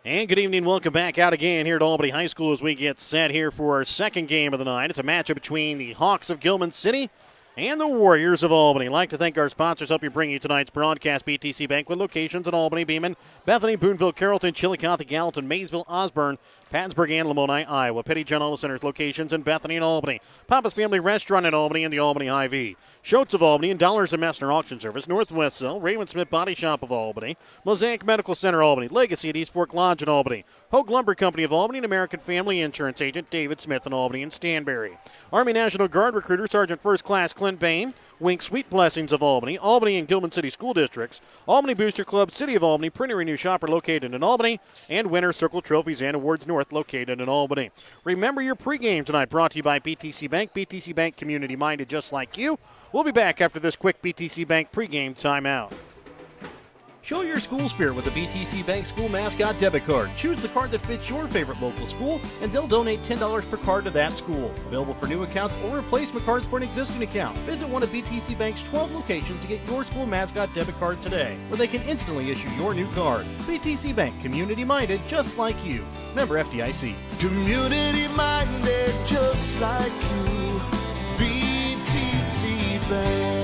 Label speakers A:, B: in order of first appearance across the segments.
A: And good evening. Welcome back out again here at Albany High School as we get set here for our second game of the night. It's a matchup between the Hawks of Gilman City and the Warriors of Albany. I'd like to thank our sponsors help you bring you tonight's broadcast. BTC Bank with locations in Albany, Beeman, Bethany, Boonville, Carrollton, Chillicothe, Gallatin, Maysville, Osborne, Pattonsburg, and Lamoni, Iowa. Petty John Auto Center's locations in Bethany and Albany. Papa's Family Restaurant in Albany and the Albany Hy-Vee. Schultz of Albany and Dollars and Messner Auction Service. Northwest Cell, Raymond Smith Body Shop of Albany. Mosaic Medical Center Albany. Legacy at East Fork Lodge in Albany. Hogue Lumber Company of Albany and American Family Insurance Agent David Smith in Albany and Stanberry. Army National Guard Recruiter Sergeant First Class Clint Bain. Wink Sweet Blessings of Albany, Albany and Gilman City School Districts, Albany Booster Club, City of Albany, Printer Renew Shopper located in Albany, and Winter Circle Trophies and Awards North located in Albany. Remember your pregame tonight brought to you by BTC Bank. BTC Bank, community-minded just like you. We'll be back after this quick BTC Bank pregame timeout.
B: Show your school spirit with the BTC Bank School Mascot Debit Card. Choose the card that fits your favorite local school, and they'll donate $10 per card to that school. Available for new accounts or replacement cards for an existing account. Visit one of BTC Bank's 12 locations to get your school mascot debit card today, where they can instantly issue your new card. BTC Bank, community-minded just like you. Member FDIC.
C: Community-minded just like you. BTC Bank.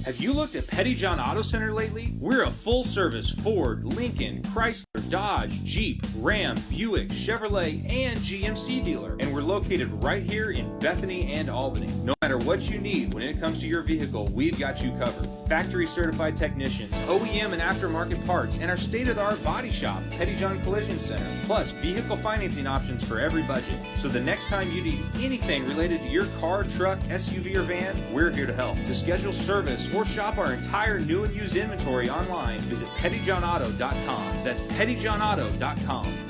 D: Have you looked at Petty John Auto Center lately? We're a full-service Ford, Lincoln, Chrysler, Dodge, Jeep, Ram, Buick, Chevrolet, and GMC dealer. And we're located right here in Bethany and Albany. No matter what you need when it comes to your vehicle, we've got you covered. Factory-certified technicians, OEM and aftermarket parts, and our state-of-the-art body shop, Petty John Collision Center. Plus, vehicle financing options for every budget. So the next time you need anything related to your car, truck, SUV, or van, we're here to help. To schedule service or shop our entire new and used inventory online, visit pettyjohnauto.com. That's pettyjohnauto.com.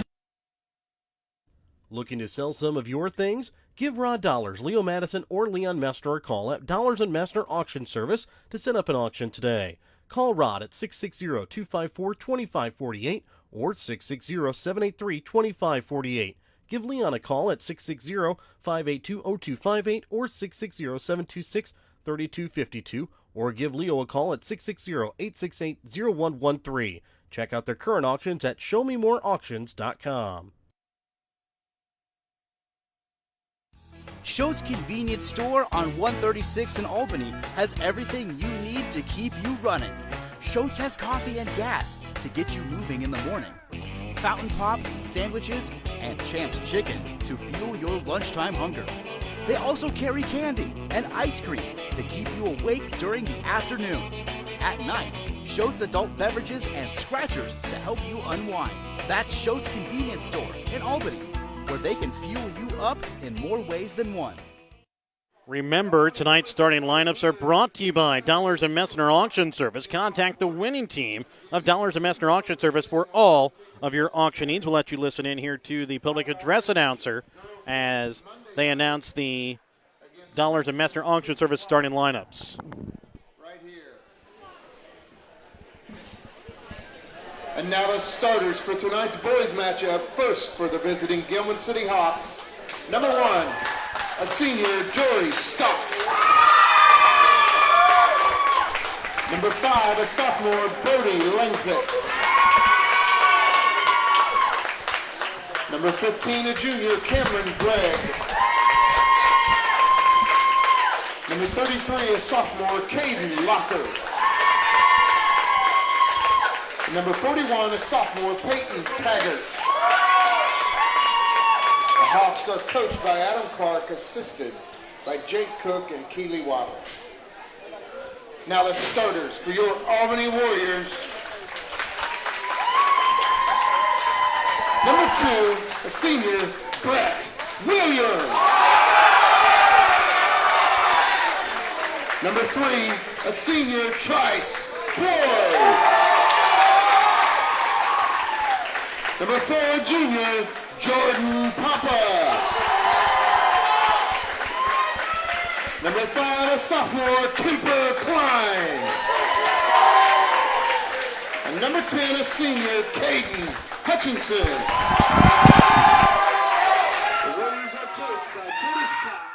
B: Looking to sell some of your things? Give Rod Dollars, Leo Madison, or Leon Messner a call at Dollars and Messner Auction Service to set up an auction today. Call Rod at 660-254-2548 or 660-783-2548. Give Leon a call at 660-582-0258 or 660-726-3252, or give Leo a call at 660-868-0113. Check out their current auctions at showmemoreauctions.com.
E: Schultz Convenience Store on 136 in Albany has everything you need to keep you running. Schultz has coffee and gas to get you moving in the morning. Fountain Pop, sandwiches, and Champ's Chicken to fuel your lunchtime hunger. They also carry candy and ice cream to keep you awake during the afternoon. At night, Schultz adult beverages and scratchers to help you unwind. That's Schultz Convenience Store in Albany, where they can fuel you up in more ways than one.
A: Remember, tonight's starting lineups are brought to you by Dollars and Messner Auction Service. Contact the winning team of Dollars and Messner Auction Service for all of your auction needs. We'll let you listen in here to the public address announcer as they announce the Dollars and Messner Auction Service starting lineups.
F: Right here. And now the starters for tonight's boys matchup. First for the visiting Gilman City Hawks. Number 1, a senior, Jory Stocks. Number 5, a sophomore, Bodie Langford. Number 15, a junior, Cameron Gregg. Number 33, a sophomore, Caden Locker. And number 41, a sophomore, Peyton Taggart. The Hawks are coached by Adam Clark, assisted by Jake Cook and Keely Waddle. Now the starters for your Albany Warriors. Number 2, a senior, Brett Williams. Number 3, a senior, Trice Floyd. Number 4, junior, Jordan Papa. Number 5, a sophomore, Kemper Klein. And number 10, a senior, Caden Hutchinson. The Warriors are coached by Curtis Cox,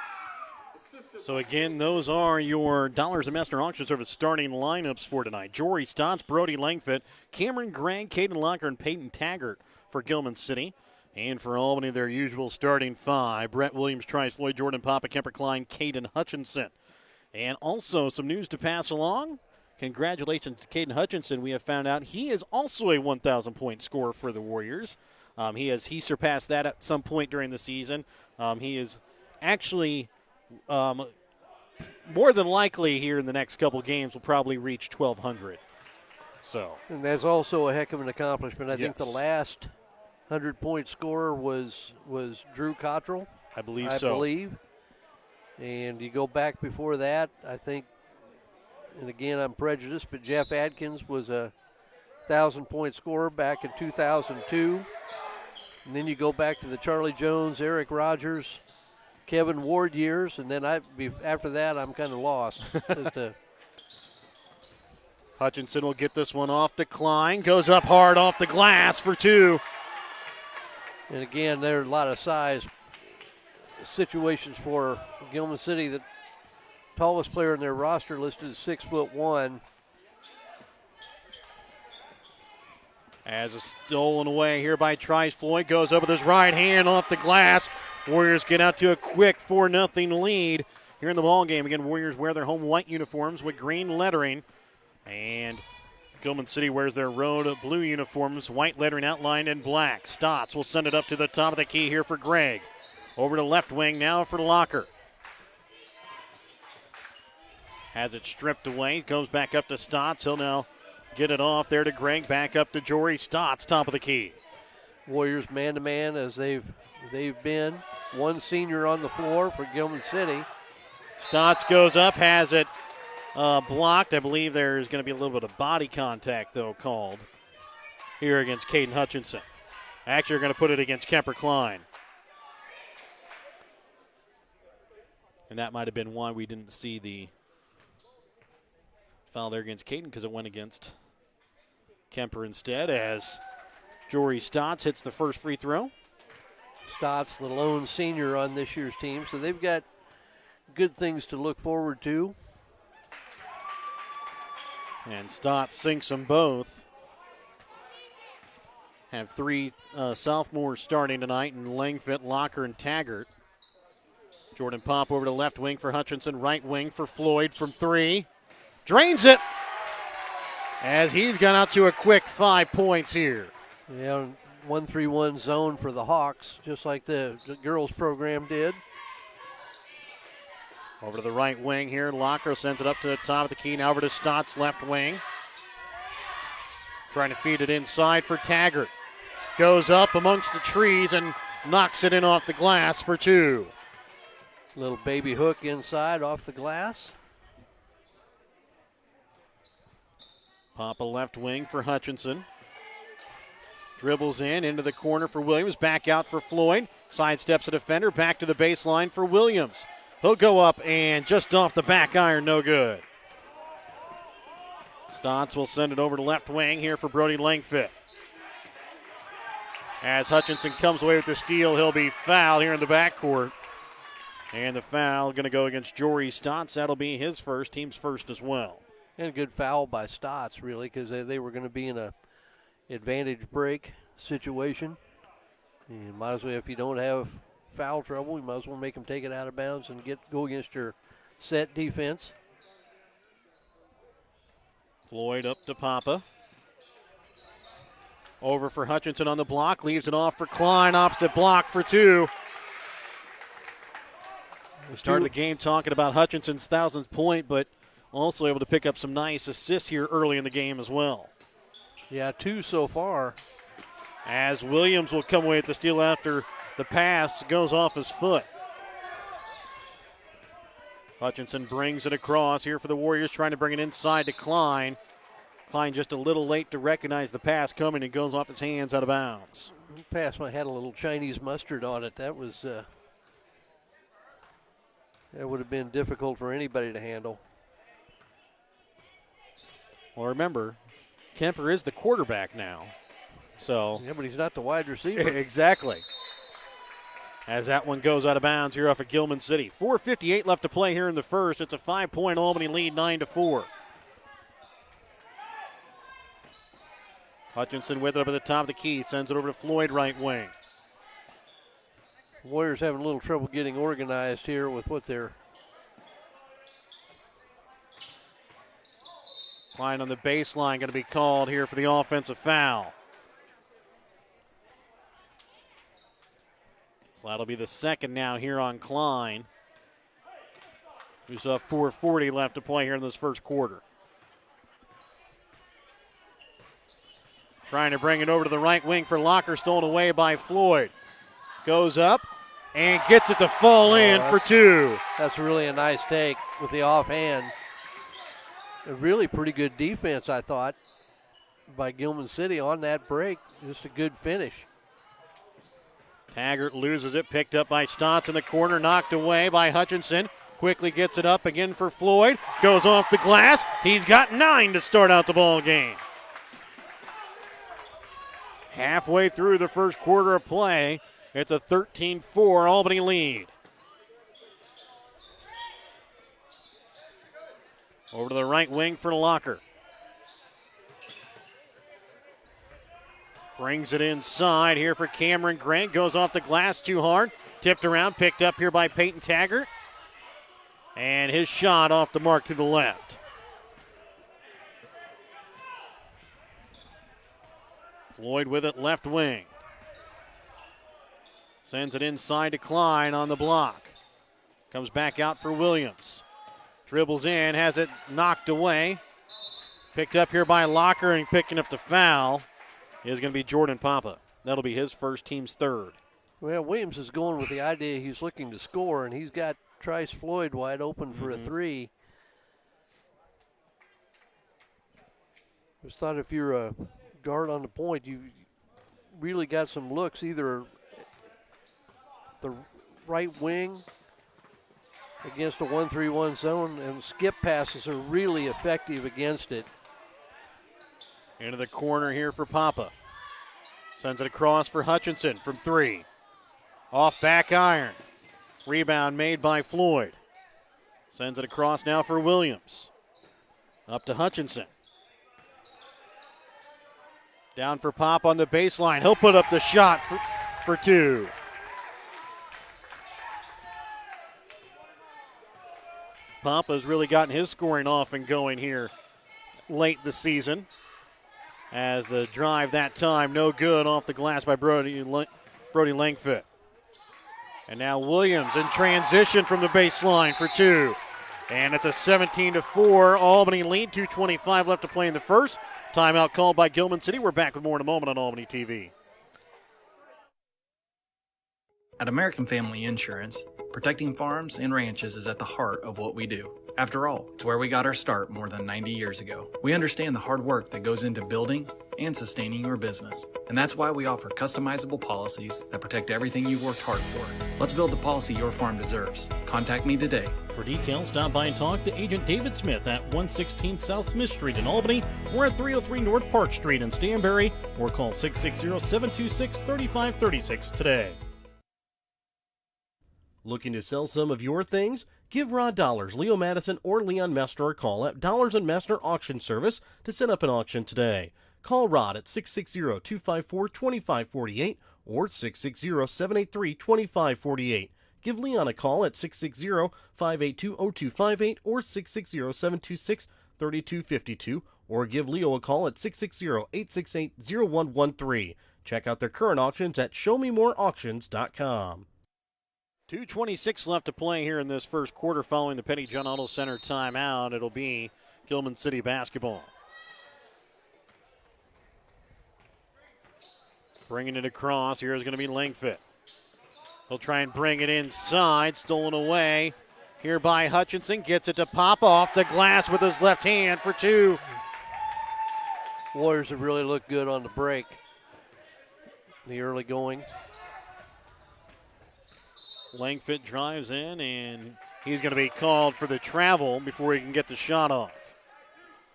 A: So again, those are your Dollars and Master Auction Service starting lineups for tonight. Jory Stotts, Brody Langford, Cameron Gregg, Caden Locker, and Peyton Taggart for Gilman City. And for Albany, their usual starting five: Brett Williams, Trice Floyd, Jordan Papa, Kemper Klein, Caden Hutchinson. And also some news to pass along. Congratulations to Caden Hutchinson. We have found out he is also a 1,000-point scorer for the Warriors. He surpassed that at some point during the season. He is actually more than likely here in the next couple games will probably reach 1,200. So,
G: and that's also a heck of an accomplishment. I think the
A: Yes.
G: last 100-point scorer was Drew Cottrell.
A: I believe
G: I
A: so.
G: believe. And you go back before that, I think, and again, I'm prejudiced, but Jeff Adkins was a 1,000-point scorer back in 2002. And then you go back to the Charlie Jones, Eric Rogers, Kevin Ward years, and then after that, I'm kind of lost. as to
A: Hutchinson will get this one off to Klein. Goes up hard off the glass for two.
G: And again, there are a lot of size situations for Gilman City. The tallest player in their roster listed is 6'1".
A: As a stolen away here by Trice Floyd. Goes up with his right hand off the glass. Warriors get out to a quick 4-0 lead here in the ball game. Again, Warriors wear their home white uniforms with green lettering. And Gilman City wears their road blue uniforms, white lettering outlined in black. Stotts will send it up to the top of the key here for Gregg. Over to left wing now for Locker. Has it stripped away. Goes back up to Stotts. He'll now get it off there to Gregg. Back up to Jory Stotts, top of the key.
G: Warriors man-to-man as they've been. One senior on the floor for Gilman City.
A: Stotts goes up, has it blocked. I believe there's going to be a little bit of body contact, though, called here against Caden Hutchinson. Actually, they're going to put it against Kemper Klein. And that might have been why we didn't see the foul there against Caden, because it went against Kemper instead, as Jory Stotts hits the first free throw.
G: Stotts, the lone senior on this year's team, so they've got good things to look forward to.
A: And Stotts sinks them both. Have three sophomores starting tonight in Langford, Locker, and Taggart. Jordan Pop over to left wing for Hutchinson, right wing for Floyd from three. Drains it as he's gone out to a quick 5 points here.
G: Yeah, 1-3-1 zone for the Hawks, just like the girls program did.
A: Over to the right wing here. Locker sends it up to the top of the key. Now over to Stotts, left wing. Trying to feed it inside for Taggart. Goes up amongst the trees and knocks it in off the glass for two.
G: Little baby hook inside off the glass.
A: Papa left wing for Hutchinson. Dribbles in into the corner for Williams. Back out for Floyd. Sidesteps a defender. Back to the baseline for Williams. He'll go up and just off the back iron, no good. Stotts will send it over to left wing here for Brody Langford. As Hutchinson comes away with the steal, he'll be fouled here in the backcourt. And the foul going to go against Jory Stotts. That'll be his first, team's first as well.
G: And a good foul by Stotts, really, because they were going to be in a advantage break situation. You might as well, if you don't have foul trouble, you might as well make them take it out of bounds and go against your set defense.
A: Floyd up to Papa. Over for Hutchinson on the block. Leaves it off for Klein. Opposite block for two. We started the game talking about Hutchinson's 1,000th point, but also able to pick up some nice assists here early in the game as well.
G: Yeah, two so far.
A: As Williams will come away with the steal after the pass goes off his foot. Hutchinson brings it across here for the Warriors, trying to bring it inside to Klein. Klein just a little late to recognize the pass coming and goes off his hands out of bounds.
G: The pass had a little Chinese mustard on it. That was that would have been difficult for anybody to handle.
A: Well, remember, Kemper is the quarterback now. So
G: yeah, but he's not the wide receiver.
A: Exactly. as that one goes out of bounds here off of Gilman City. 4:58 left to play here in the first. It's a 5-point Albany lead, 9-4. Hutchinson with it up at the top of the key, sends it over to Floyd, right wing.
G: Warriors having a little trouble getting organized here with what they're.
A: Klein on the baseline going to be called here for the offensive foul. So that'll be the second now here on Klein. We still have 4:40 left to play here in this first quarter. Trying to bring it over to the right wing for Locker, stolen away by Floyd. Goes up and gets it to fall in for two.
G: That's really a nice take with the offhand. A really pretty good defense, I thought, by Gilman City on that break. Just a good finish.
A: Taggart loses it, picked up by Stotts in the corner, knocked away by Hutchinson. Quickly gets it up again for Floyd. Goes off the glass. He's got 9 to start out the ball game. Halfway through the first quarter of play, it's a 13-4 Albany lead. Over to the right wing for Locker. Brings it inside here for Cameron Gregg. Goes off the glass too hard. Tipped around, picked up here by Peyton Taggart. And his shot off the mark to the left. Floyd with it left wing. Sends it inside to Klein on the block. Comes back out for Williams. Dribbles in, has it knocked away. Picked up here by Locker, and picking up the foul is going to be Jordan Papa. That'll be his first, team's third.
G: Well, Williams is going with the idea he's looking to score, and he's got Trice Floyd wide open for a three. Just thought if you're a guard on the point, you really got some looks, either the right wing against a 1-3-1 zone, and skip passes are really effective against it.
A: Into the corner here for Papa. Sends it across for Hutchinson from three. Off back iron. Rebound made by Floyd. Sends it across now for Williams. Up to Hutchinson. Down for Pop on the baseline. He'll put up the shot for two. Papa's really gotten his scoring off and going here late this season. As the drive that time, no good off the glass by Brody Langford. And now Williams in transition from the baseline for two. And it's a 17-4 Albany lead, 2:25 left to play in the first. Timeout called by Gilman City. We're back with more in a moment on Albany TV.
H: At American Family Insurance, protecting farms and ranches is at the heart of what we do. After all, it's where we got our start more than 90 years ago. We understand the hard work that goes into building and sustaining your business, and that's why we offer customizable policies that protect everything you've worked hard for. Let's build the policy your farm deserves. Contact me today.
B: For details, stop by and talk to Agent David Smith at 116 South Smith Street in Albany, or at 303 North Park Street in Stanberry, or call 660-726-3536 today. Looking to sell some of your things? Give Rod Dollars, Leo Madison, or Leon Mester a call at Dollars and Mester Auction Service to set up an auction today. Call Rod at 660-254-2548 or 660-783-2548. Give Leon a call at 660-582-0258 or 660-726-3252, or give Leo a call at 660-868-0113. Check out their current auctions at showmemoreauctions.com.
A: 2:26 left to play here in this first quarter following the Petty John Auto Center timeout. It'll be Gilman City basketball. Bringing it across. Here is going to be Langford. He'll try and bring it inside. Stolen away here by Hutchinson. Gets it to Pop off the glass with his left hand for two.
G: Warriors have really looked good on the break. The early going.
A: Langford drives in, and he's going to be called for the travel before he can get the shot off.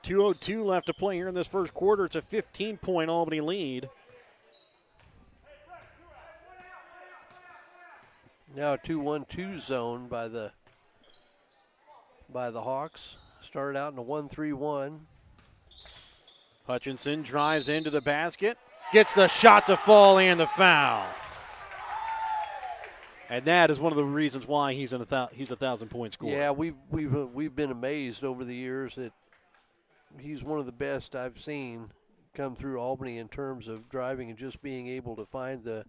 A: 2:02 left to play here in this first quarter. It's a 15-point Albany lead.
G: Now a 2-1-2 zone by the Hawks. Started out in a 1-3-1.
A: Hutchinson drives into the basket, gets the shot to fall and the foul. And that is one of the reasons why he's a 1,000-point scorer.
G: Yeah, we've been amazed over the years that he's one of the best I've seen come through Albany in terms of driving and just being able to find the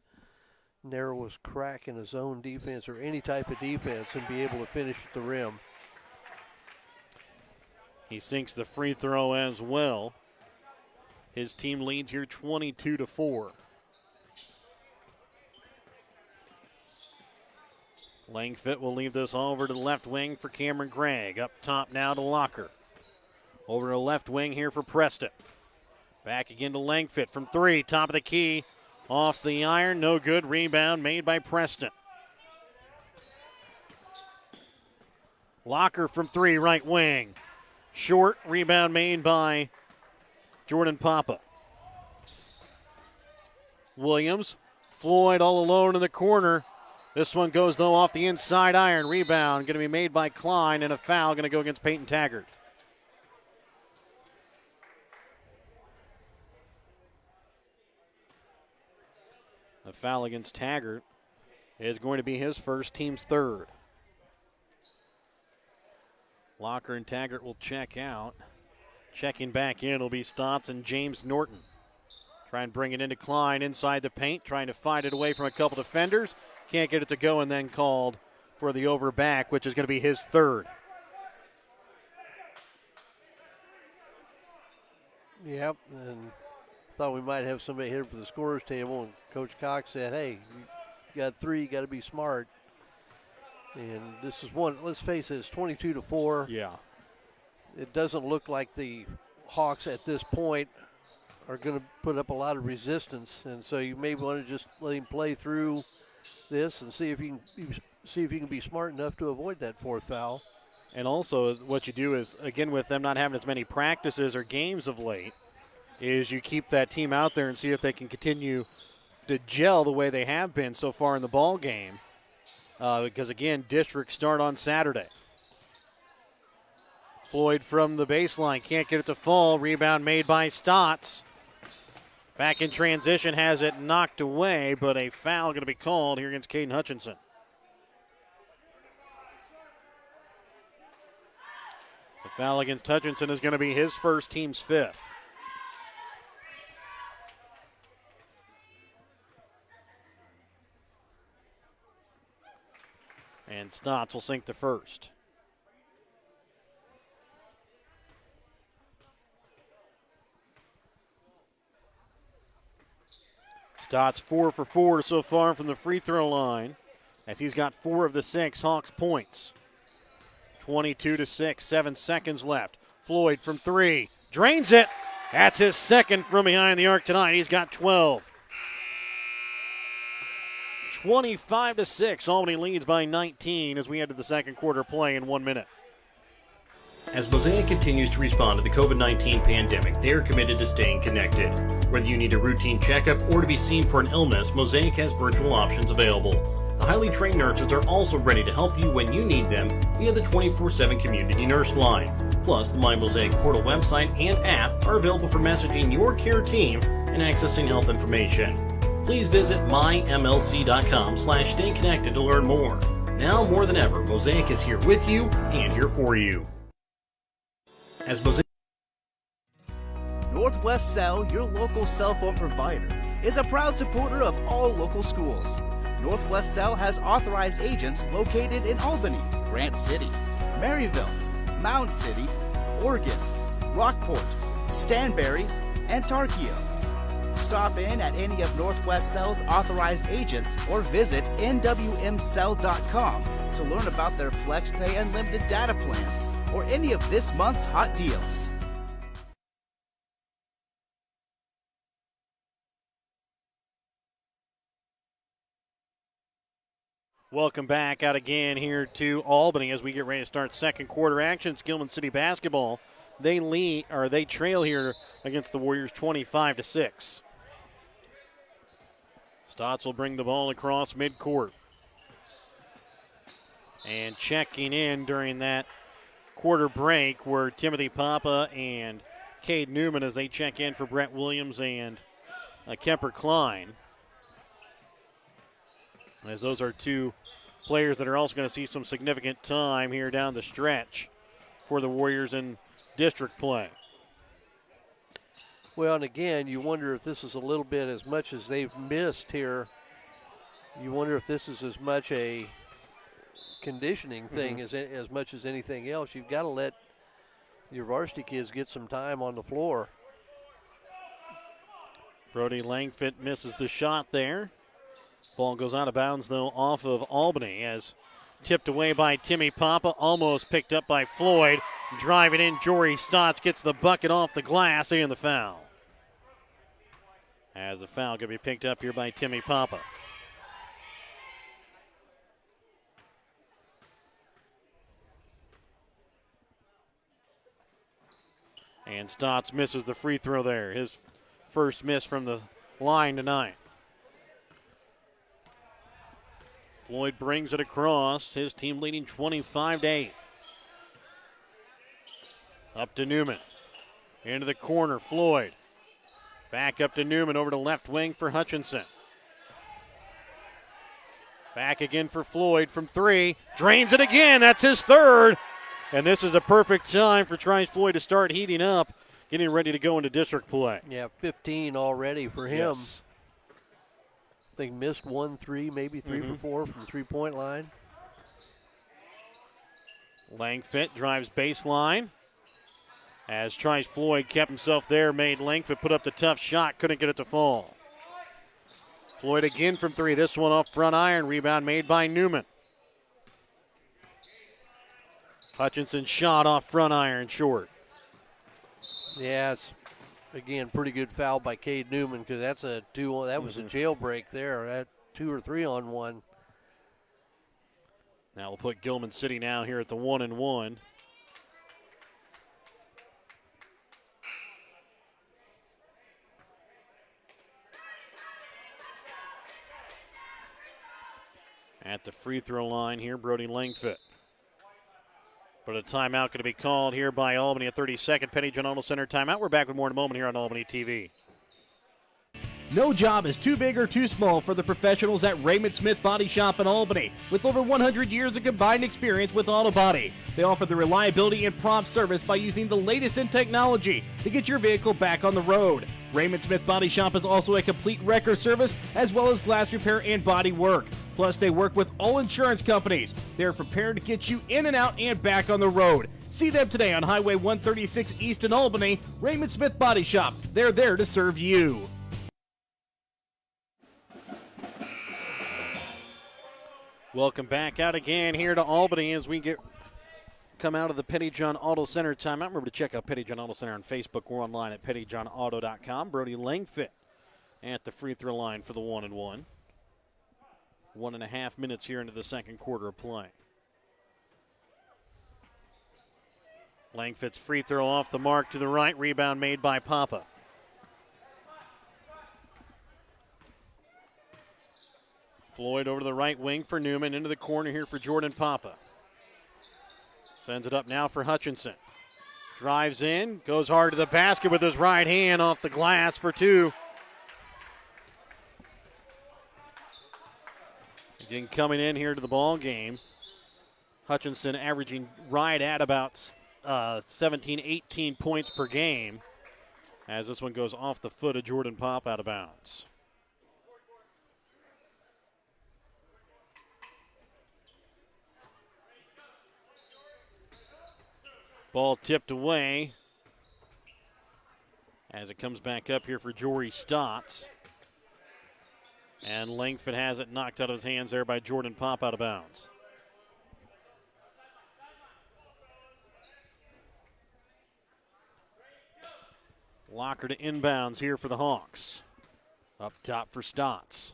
G: narrowest crack in a zone defense or any type of defense and be able to finish at the rim.
A: He sinks the free throw as well. His team leads here 22-4. Langford will leave this over to the left wing for Cameron Gregg. Up top now to Locker. Over to the left wing here for Preston. Back again to Langford from three. Top of the key. Off the iron. No good. Rebound made by Preston. Locker from three. Right wing. Short. Rebound made by Jordan Papa. Williams. Floyd all alone in the corner. This one goes, though, off the inside iron. Rebound going to be made by Klein, and a foul going to go against Peyton Taggart. A foul against Taggart is going to be his first, team's third. Locker and Taggart will check out. Checking back in will be Stotts and James Norton. Try and bring it into Klein inside the paint, trying to fight it away from a couple defenders. Can't get it to go, and then called for the over back, which is going to be his third.
G: Yep, and thought we might have somebody here for the scorer's table, and Coach Cox said, hey, you got three, you got to be smart. And this is one, let's face it, it's 22-4.
A: Yeah.
G: It doesn't look like the Hawks at this point are going to put up a lot of resistance, and so you may want to just let him play through this and see if you can be smart enough to avoid that fourth foul.
A: And also what you do is, again, with them not having as many practices or games of late, is you keep that team out there and see if they can continue to gel the way they have been so far in the ball game. Because, again, districts start on Saturday. Floyd from the baseline, can't get it to fall. Rebound made by Stotts. Back in transition, has it knocked away, but a foul going to be called here against Caden Hutchinson. The foul against Hutchinson is going to be his first, team's fifth. And Stotts will sink the first. Stotts 4 for 4 so far from the free throw line, as he's got 4 of the 6 Hawks points. 22-6, 7 seconds left. Floyd from 3, drains it. That's his second from behind the arc tonight. He's got 12. 25-6, Albany leads by 19 as we head to the second quarter play in 1 minute.
I: As Mosaic continues to respond to the COVID-19 pandemic, they are committed to staying connected. Whether you need a routine checkup or to be seen for an illness, Mosaic has virtual options available. The highly trained nurses are also ready to help you when you need them via the 24/7 community nurse line. Plus, the My Mosaic Portal website and app are available for messaging your care team and accessing health information. Please visit mymlc.com/stayconnected to learn more. Now more than ever, Mosaic is here with you and here for you. As Mosaic
E: Northwest Cell, your local cell phone provider, is a proud supporter of all local schools. Northwest Cell has authorized agents located in Albany, Grant City, Maryville, Mound City, Oregon, Rockport, Stanberry, and Tarkio. Stop in at any of Northwest Cell's authorized agents or visit nwmcell.com to learn about their FlexPay unlimited data plans or any of this month's hot deals.
A: Welcome back out again here to Albany as we get ready to start second quarter action. It's Gilman City basketball. They trail here against the Warriors 25-6. Stotts will bring the ball across midcourt. And checking in during that quarter break were Timothy Papa and Cade Newman as they check in for Brett Williams and Kemper Klein. As those are two players that are also going to see some significant time here down the stretch for the Warriors in district play.
G: Well, and again, you wonder if this is a little bit, as much as they've missed here, you wonder if this is as much a conditioning thing as much as anything else. You've got to let your varsity kids get some time on the floor.
A: Brody Langford misses the shot there. Ball goes out of bounds, though, off of Albany as tipped away by Timmy Papa, almost picked up by Floyd. Driving in, Jory Stotts gets the bucket off the glass and the foul. As the foul could be picked up here by Timmy Papa. And Stotts misses the free throw there. His first miss from the line tonight. Floyd brings it across. His team leading 25-8. Up to Newman. Into the corner, Floyd. Back up to Newman, over to left wing for Hutchinson. Back again for Floyd from three. Drains it again, that's his third. And this is a perfect time for Trice Floyd to start heating up, getting ready to go into district play.
G: Yeah, 15 already for him.
A: Yes.
G: I think missed 1-3, maybe 3 for 4 from the three-point line.
A: Langford drives baseline. As Trice Floyd kept himself there, made Langford put up the tough shot, couldn't get it to fall. Floyd again from three, this one off front iron, rebound made by Newman. Hutchinson shot off front iron, short.
G: Yeah, it's, again, pretty good foul by Cade Newman because that's a two. That was a jailbreak there. That 2 or 3 on 1.
A: Now we'll put Gilman City now here at the 1-1. At the free throw line here, Brody Langford. But a timeout going to be called here by Albany, a 30-second Petty John Auto Center timeout. We're back with more in a moment here on Albany TV.
B: No job is too big or too small for the professionals at Raymond Smith Body Shop in Albany. With over 100 years of combined experience with auto body, they offer the reliability and prompt service by using the latest in technology to get your vehicle back on the road. Raymond Smith Body Shop is also a complete wrecker service as well as glass repair and body work. Plus, they work with all insurance companies. They're prepared to get you in and out and back on the road. See them today on Highway 136 East in Albany. Raymond Smith Body Shop. They're there to serve you.
A: Welcome back out again here to Albany as we come out of the Petty John Auto Center timeout. Remember to check out Petty John Auto Center on Facebook or online at pettyjohnauto.com. Brody Langford at the free throw line for the 1-1. 1.5 minutes here into the second quarter of play. Langford's free throw off the mark to the right. Rebound made by Papa. Floyd over to the right wing for Newman. Into the corner here for Jordan Papa. Sends it up now for Hutchinson. Drives in. Goes hard to the basket with his right hand off the glass for 2. Again, coming in here to the ball game, Hutchinson averaging right at about 17, 18 points per game as this one goes off the foot of Jordan Pop out of bounds. Ball tipped away as it comes back up here for Jory Stotts. And Langford has it knocked out of his hands there by Jordan Pop out of bounds. Locker to inbounds here for the Hawks. Up top for Stotts.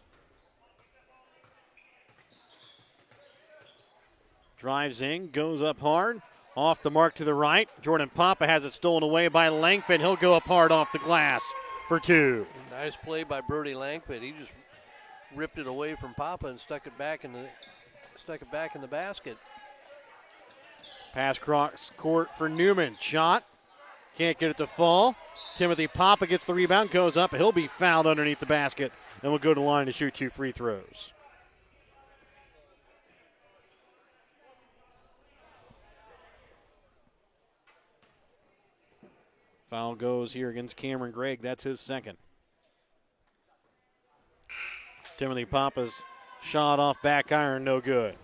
A: Drives in, goes up hard. Off the mark to the right. Jordan Papa has it stolen away by Langford. He'll go up hard off the glass for 2.
G: Nice play by Brody Langford. He just ripped it away from Papa and stuck it back in the basket.
A: Pass cross court for Newman. Shot. Can't get it to fall. Timothy Papa gets the rebound, goes up. He'll be fouled underneath the basket and will go to the line to shoot 2 free throws. Foul goes here against Cameron Gregg. That's his second. Timothy Papa's shot off back iron, no good.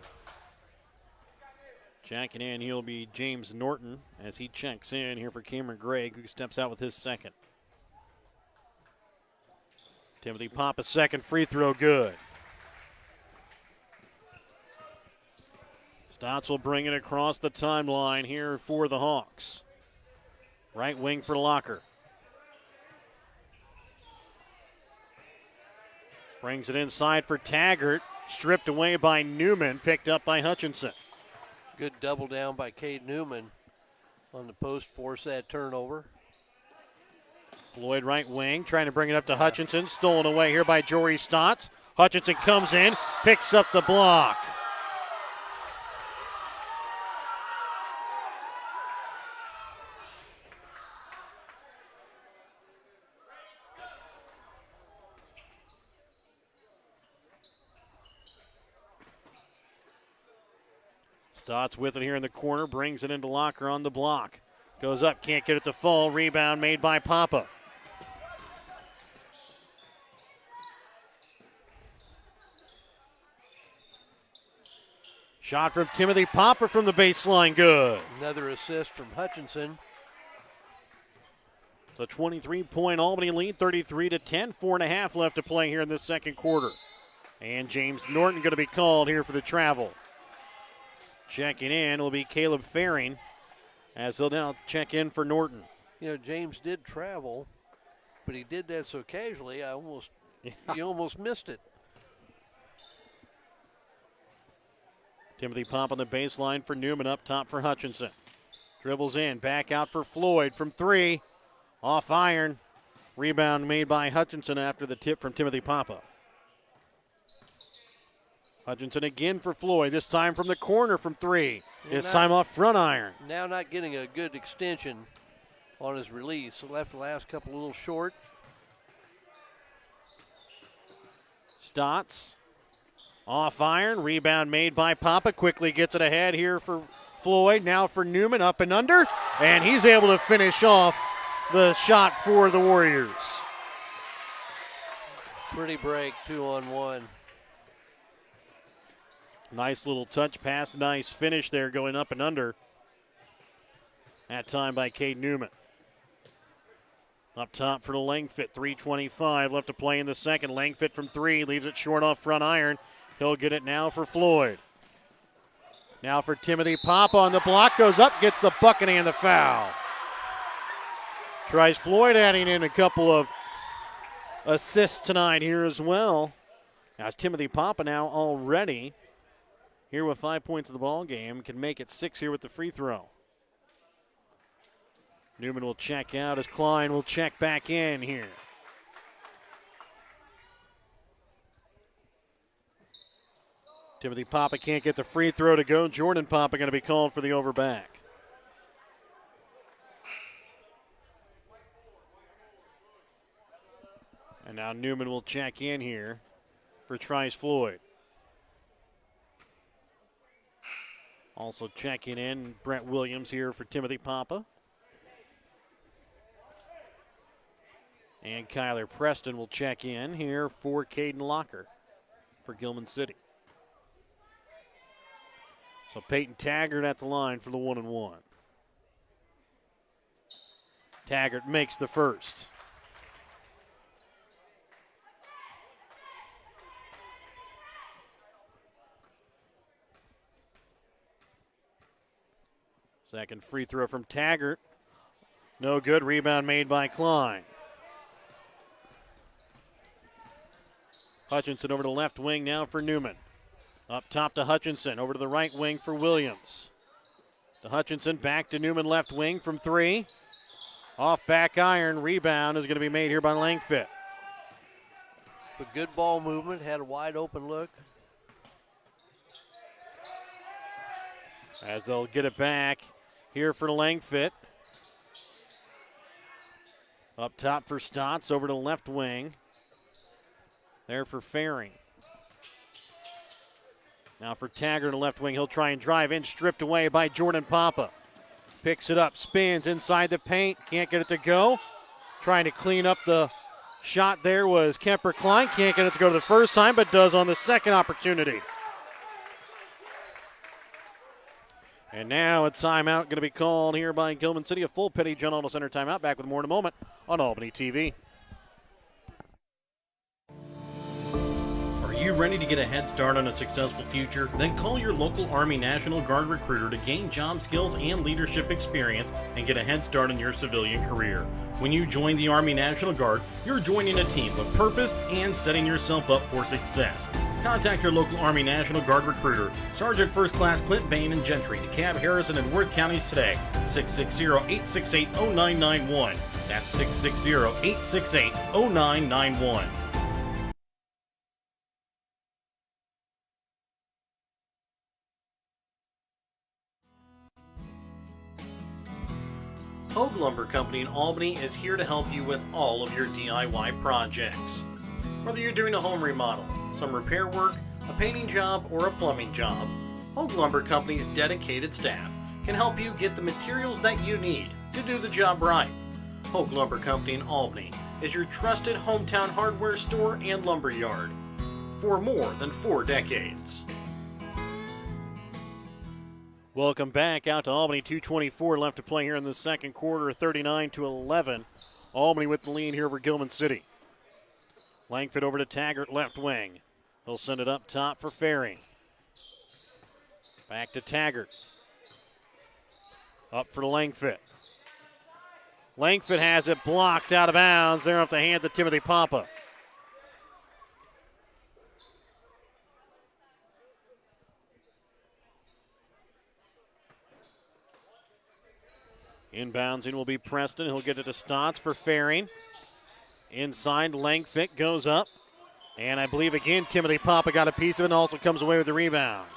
A: Checking in, he'll be James Norton as he checks in here for Cameron Gregg, who steps out with his second. Timothy Papa's second free throw, good. Stotts will bring it across the timeline here for the Hawks. Right wing for Locker. Brings it inside for Taggart. Stripped away by Newman, picked up by Hutchinson.
G: Good double down by Cade Newman on the post, force that turnover.
A: Floyd right wing, trying to bring it up to Hutchinson. Stolen away here by Jory Stotts. Hutchinson comes in, picks up the block. Stotts with it here in the corner, brings it into Locker on the block. Goes up, can't get it to fall. Rebound made by Papa. Shot from Timothy Papa from the baseline, good.
G: Another assist from Hutchinson.
A: The 23-point Albany lead, 33-10, 4.5 left to play here in this second quarter. And James Norton going to be called here for the travel. Checking in will be Caleb Faring, as he'll now check in for Norton.
G: You know, James did travel, but he did that so casually, you almost missed it.
A: Timothy Pop on the baseline for Newman, up top for Hutchinson. Dribbles in, back out for Floyd from 3. Off iron. Rebound made by Hutchinson after the tip from Timothy Papa. Hutchinson again for Floyd, this time from the corner from 3. This time off front iron.
G: Now not getting a good extension on his release. So left the last couple a little short.
A: Stotts off iron. Rebound made by Papa. Quickly gets it ahead here for Floyd. Now for Newman, up and under. And he's able to finish off the shot for the Warriors.
G: Pretty break, 2-on-1.
A: Nice little touch pass, nice finish there going up and under. That time by Cade Newman. Up top for the Langfit, 3:25 left to play in the second. Langfit from 3, leaves it short off front iron. He'll get it now for Floyd. Now for Timothy Papa on the block, goes up, gets the bucket and the foul. Tries Floyd adding in a couple of assists tonight here as well. As Timothy Papa now already here with 5 points in the ball game, can make it 6 here with the free throw. Newman will check out as Klein will check back in here. Timothy Papa can't get the free throw to go. Jordan Papa going to be called for the overback. And now Newman will check in here for Trice Floyd. Also checking in, Brent Williams here for Timothy Papa. And Kyler Preston will check in here for Caden Locker for Gilman City. So Peyton Taggart at the line for the 1-and-1. Taggart makes the first. Second free throw from Taggart. No good. Rebound made by Klein. Hutchinson over to the left wing now for Newman. Up top to Hutchinson. Over to the right wing for Williams. To Hutchinson. Back to Newman left wing from 3. Off back iron. Rebound is going to be made here by Langfit.
G: But good ball movement. Had a wide open look.
A: As they'll get it back here for Langfit. Up top for Stotts, over to the left wing. There for Faring. Now for Taggart, left wing. He'll try and drive in, stripped away by Jordan Papa. Picks it up, spins inside the paint. Can't get it to go. Trying to clean up the shot there was Kemper Klein. Can't get it to go the first time, but does on the second opportunity. And now a timeout going to be called here by Gilman City. A full Petty John Auto Center timeout. Back with more in a moment on Albany TV.
I: Are you ready to get a head start on a successful future? Then call your local Army National Guard recruiter to gain job skills and leadership experience and get a head start in your civilian career. When you join the Army National Guard, you're joining a team with purpose and setting yourself up for success. Contact your local Army National Guard recruiter, Sergeant First Class Clint Bain and Gentry, DeKalb, Harrison, and Worth counties today. 660-868-0991. That's 660-868-0991. Hogue Lumber Company in Albany is here to help you with all of your DIY projects. Whether you're doing a home remodel, some repair work, a painting job, or a plumbing job, Hogue Lumber Company's dedicated staff can help you get the materials that you need to do the job right. Hogue Lumber Company in Albany is your trusted hometown hardware store and lumber yard for more than 4 decades.
A: Welcome back out to Albany. 2:24 left to play here in the second quarter, 39-11. Albany with the lead here over Gilman City. Langford over to Taggart, left wing. He'll send it up top for Faring. Back to Taggart. Up for Langford. Langford has it blocked out of bounds. There off the hands of Timothy Papa. Inboundsing will be Preston. He'll get it to Stotts for Faring. Inside, Langford goes up. And I believe again Timothy Papa got a piece of it and also comes away with the rebound.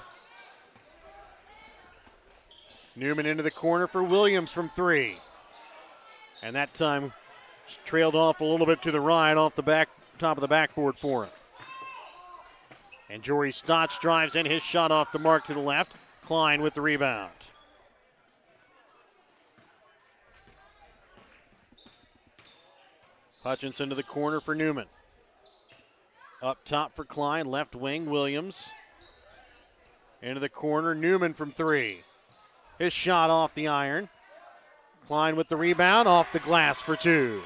A: Newman into the corner for Williams from 3. And that time trailed off a little bit to the right off the back top of the backboard for him. And Jory Stotts drives in, his shot off the mark to the left. Klein with the rebound. Hutchinson to the corner for Newman. Up top for Klein, left wing, Williams. Into the corner, Newman from 3. His shot off the iron. Klein with the rebound, off the glass for 2.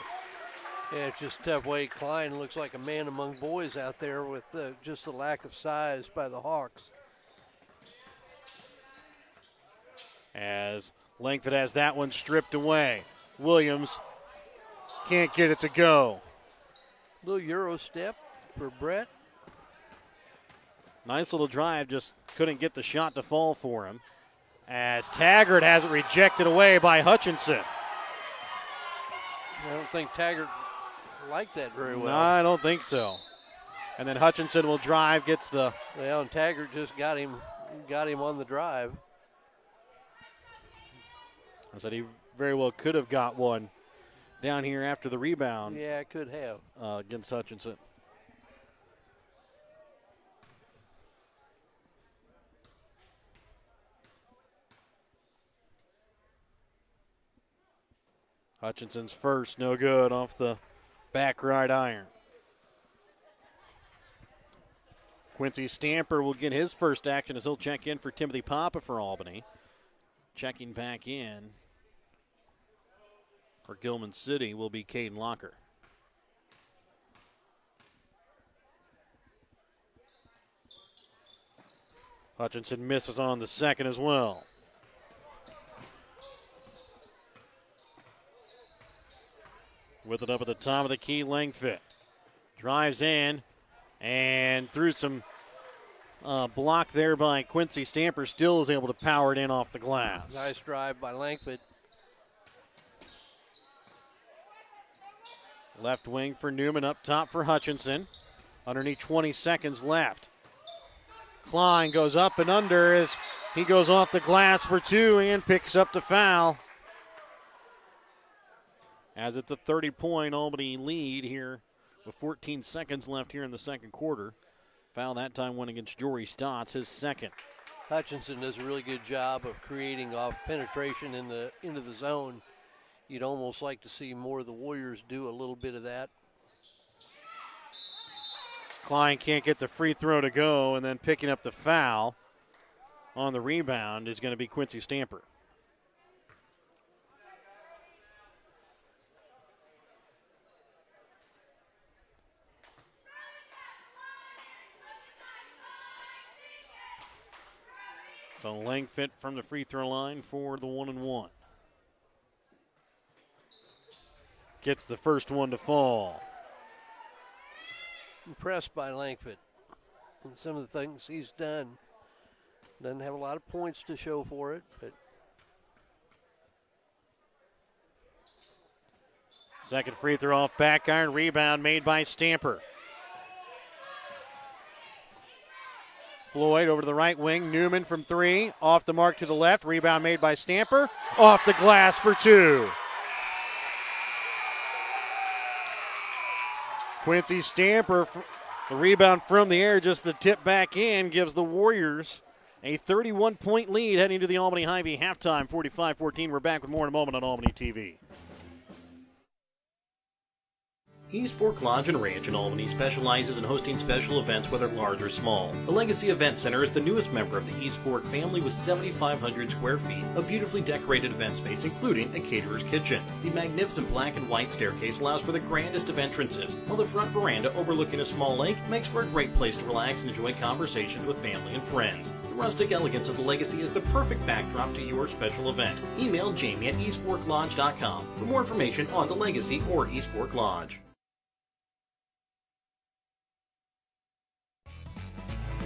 G: Yeah, it's just a tough way. Klein looks like a man among boys out there with just the lack of size by the Hawks.
A: As Langford has that one stripped away. Williams can't get it to go.
G: Little Euro step for Brett.
A: Nice little drive, just couldn't get the shot to fall for him. As Taggart has it rejected away by Hutchinson.
G: I don't think Taggart liked that very well.
A: No, I don't think so. And then Hutchinson will drive, gets the...
G: Well, and Taggart just got him on the drive.
A: I said he very well could have got one down here after the rebound.
G: Yeah, it could have.
A: Against Hutchinson. Hutchinson's first, no good off the back right iron. Quincy Stamper will get his first action as he'll check in for Timothy Papa for Albany. Checking back in for Gilman City will be Caden Locker. Hutchinson misses on the second as well. With it up at the top of the key, Langford drives in and through some block there by Quincy Stamper, still is able to power it in off the glass.
G: Nice drive by Langford.
A: Left wing for Newman, up top for Hutchinson. Underneath 20 seconds left. Klein goes up and under as He goes off the glass for two and picks up the foul. As it's a 30-point Albany lead here with 14 seconds left here in the second quarter. Foul that time went against Jory Stotts, his second.
G: Hutchinson does a really good job of creating off penetration into the zone. You'd almost like to see more of the Warriors do a little bit of that.
A: Klein can't get the free throw to go, and then picking up the foul on the rebound is going to be Quincy Stamper. So Langford from the free throw line for the 1-and-1. Gets the first one to fall.
G: Impressed by Langford and some of the things he's done. Doesn't have a lot of points to show for it, but
A: second free throw off back iron, rebound made by Stamper. Floyd over to the right wing, Newman from three, off the mark to the left, rebound made by Stamper, off the glass for two. Quincy Stamper, the rebound from the air, just the tip back in, gives the Warriors a 31-point lead heading to the Albany Hy-Vee halftime, 45-14. We're back with more in a moment on Albany TV.
I: East Fork Lodge and Ranch in Albany specializes in hosting special events, whether large or small. The Legacy Event Center is the newest member of the East Fork family with 7,500 square feet of beautifully decorated event space, including a caterer's kitchen. The magnificent black and white staircase allows for the grandest of entrances, while the front veranda overlooking a small lake makes for a great place to relax and enjoy conversations with family and friends. The rustic elegance of the Legacy is the perfect backdrop to your special event. Email Jamie at eastforklodge.com for more information on the Legacy or East Fork Lodge.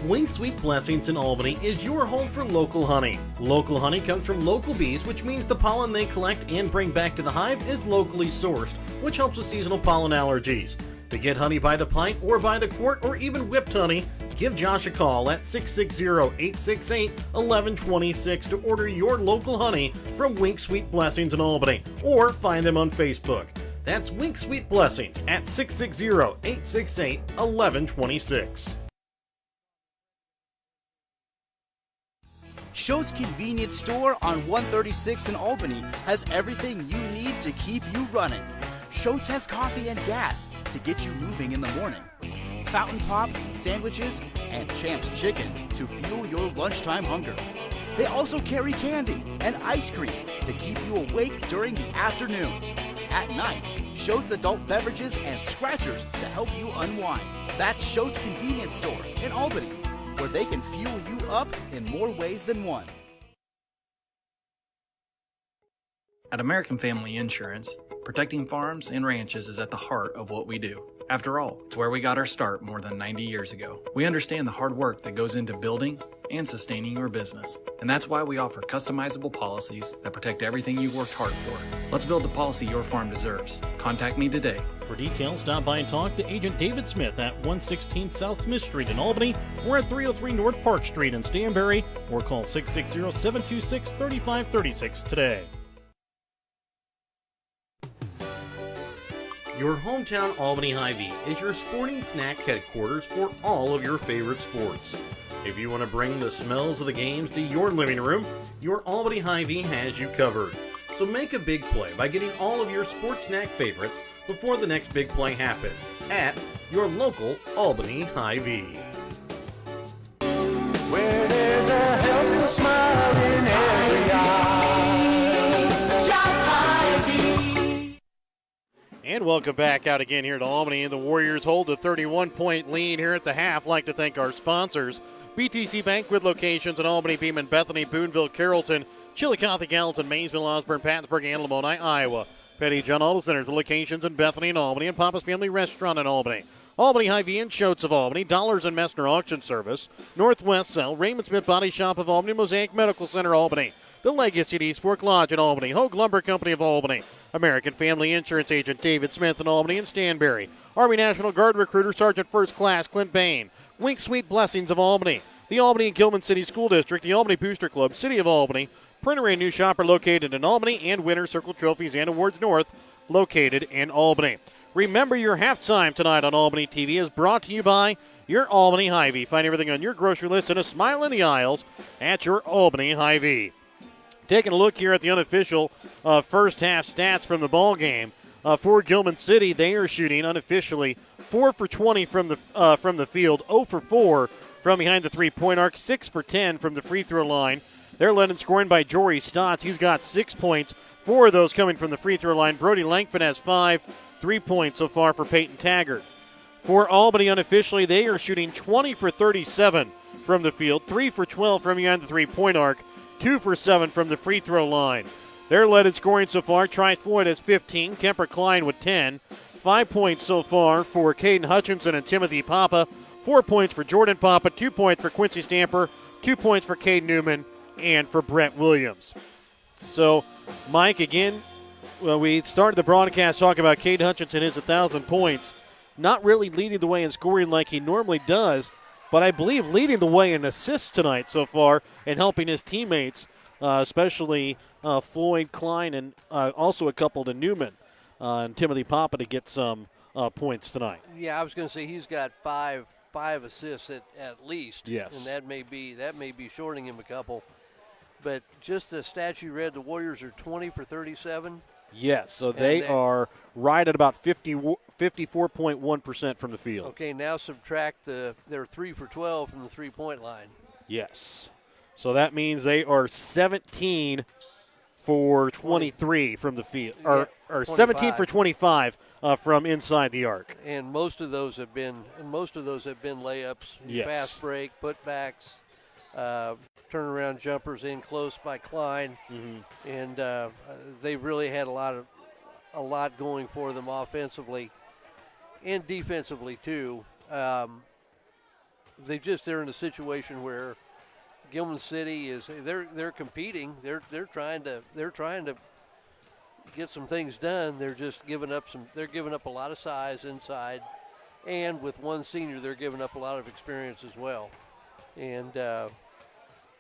I: Wing Sweet Blessings in Albany is your home for local honey. Local honey comes from local bees, which means the pollen they collect and bring back to the hive is locally sourced, which helps with seasonal pollen allergies. To get honey by the pint or by the quart or even whipped honey, give Josh a call at 660-868-1126 to order your local honey from Wink Sweet Blessings in Albany, or find them on Facebook. That's Wink Sweet Blessings at 660-868-1126.
E: Schultz Convenience Store on 136 in Albany has everything you need to keep you running. Schultz has coffee and gas to get you moving in the morning. Fountain Pop, sandwiches, and Champ's Chicken to fuel your lunchtime hunger. They also carry candy and ice cream to keep you awake during the afternoon. At night, Schultz adult beverages and scratchers to help you unwind. That's Schultz Convenience Store in Albany, where they can fuel you up in more ways than one.
H: At American Family Insurance, protecting farms and ranches is at the heart of what we do. After all, it's where we got our start more than 90 years ago. We understand the hard work that goes into building and sustaining your business. And that's why we offer customizable policies that protect everything you worked hard for. Let's build the policy your farm deserves. Contact me today.
A: For details, stop by and talk to Agent David Smith at 116 South Smith Street in Albany, or at 303 North Park Street in Stanberry, or call 660-726-3536 today.
I: Your hometown Albany Hy-Vee is your sporting snack headquarters for all of your favorite sports. If you want to bring the smells of the games to your living room, your Albany Hy-Vee has you covered. So make a big play by getting all of your sports snack favorites before the next big play happens at your local Albany Hy-Vee.
C: Where there's a helpless smile in every eye. Shop Hy-Vee.
A: And welcome back out again here to Albany. And the Warriors hold a 31-point lead here at the half. Like to thank our sponsors, BTC Bank with locations in Albany, Beeman, Bethany, Boonville, Carrollton, Chillicothe, Gallatin, Maysville, Osborne, Plattsburgh, and Lamoni, Iowa. Petty John Auto Centers with locations in Bethany and Albany, and Papa's Family Restaurant in Albany. Albany Hy-Vee and Schultz of Albany, Dollars and Messner Auction Service, Northwest Cell, Raymond Smith Body Shop of Albany, Mosaic Medical Center Albany, the Legacy at East Fork Lodge in Albany, Hogue Lumber Company of Albany, American Family Insurance Agent David Smith in Albany and Stanberry, Army National Guard Recruiter Sergeant First Class Clint Bain, Wink Sweet Blessings of Albany, the Albany and Gilman City School District, the Albany Booster Club, City of Albany, Printer and New Shopper located in Albany, and Winter Circle Trophies and Awards North located in Albany. Remember, your halftime tonight on Albany TV is brought to you by your Albany Hy-Vee. Find everything on your grocery list and a smile in the aisles at your Albany Hy-Vee. Taking a look here at the unofficial first half stats from the ball game. For Gilman City, they are shooting unofficially 4 for 20 from the field, 0 for 4 from behind the three-point arc, 6 for 10 from the free throw line. They're led in scoring by Jory Stotts. He's got 6 points, 4 of those coming from the free throw line. Brody Langford has 5, 3 points so far for Peyton Taggart. For Albany unofficially, they are shooting 20 for 37 from the field, 3 for 12 from behind the three-point arc, 2 for 7 from the free throw line. They're led in scoring so far. Tri Floyd has 15, Kemper Klein with 10, 5 points so far for Caden Hutchinson and Timothy Papa, 4 points for Jordan Papa, 2 points for Quincy Stamper, 2 points for Cade Newman, and for Brett Williams. So, Mike, again, we started the broadcast talking about Cade Hutchinson, his 1,000 points. Not really leading the way in scoring like he normally does, but I believe leading the way in assists tonight so far and helping his teammates, especially Floyd, Klein, and also a couple to Newman and Timothy Papa to get some points tonight.
G: Yeah, I was going to say he's got five assists at least.
A: Yes.
G: And that may be shorting him a couple. But just the stats you read, the Warriors are 20 for 37.
A: Yes, so they are right at about 54.1% from the field.
G: Okay, now subtract they're 3 for 12 from the three-point line.
A: Yes. So that means they are 17 for 23 from the field, or 17 for 25 from inside the arc.
G: And most of those have been layups,
A: yes.
G: Fast break, putbacks, turnaround jumpers in close by Klein, and they really had a lot going for them offensively and defensively too. They're in a situation where Gilman City they're competing. They're trying to get some things done. They're just giving up a lot of size inside, and with one senior, they're giving up a lot of experience as well. And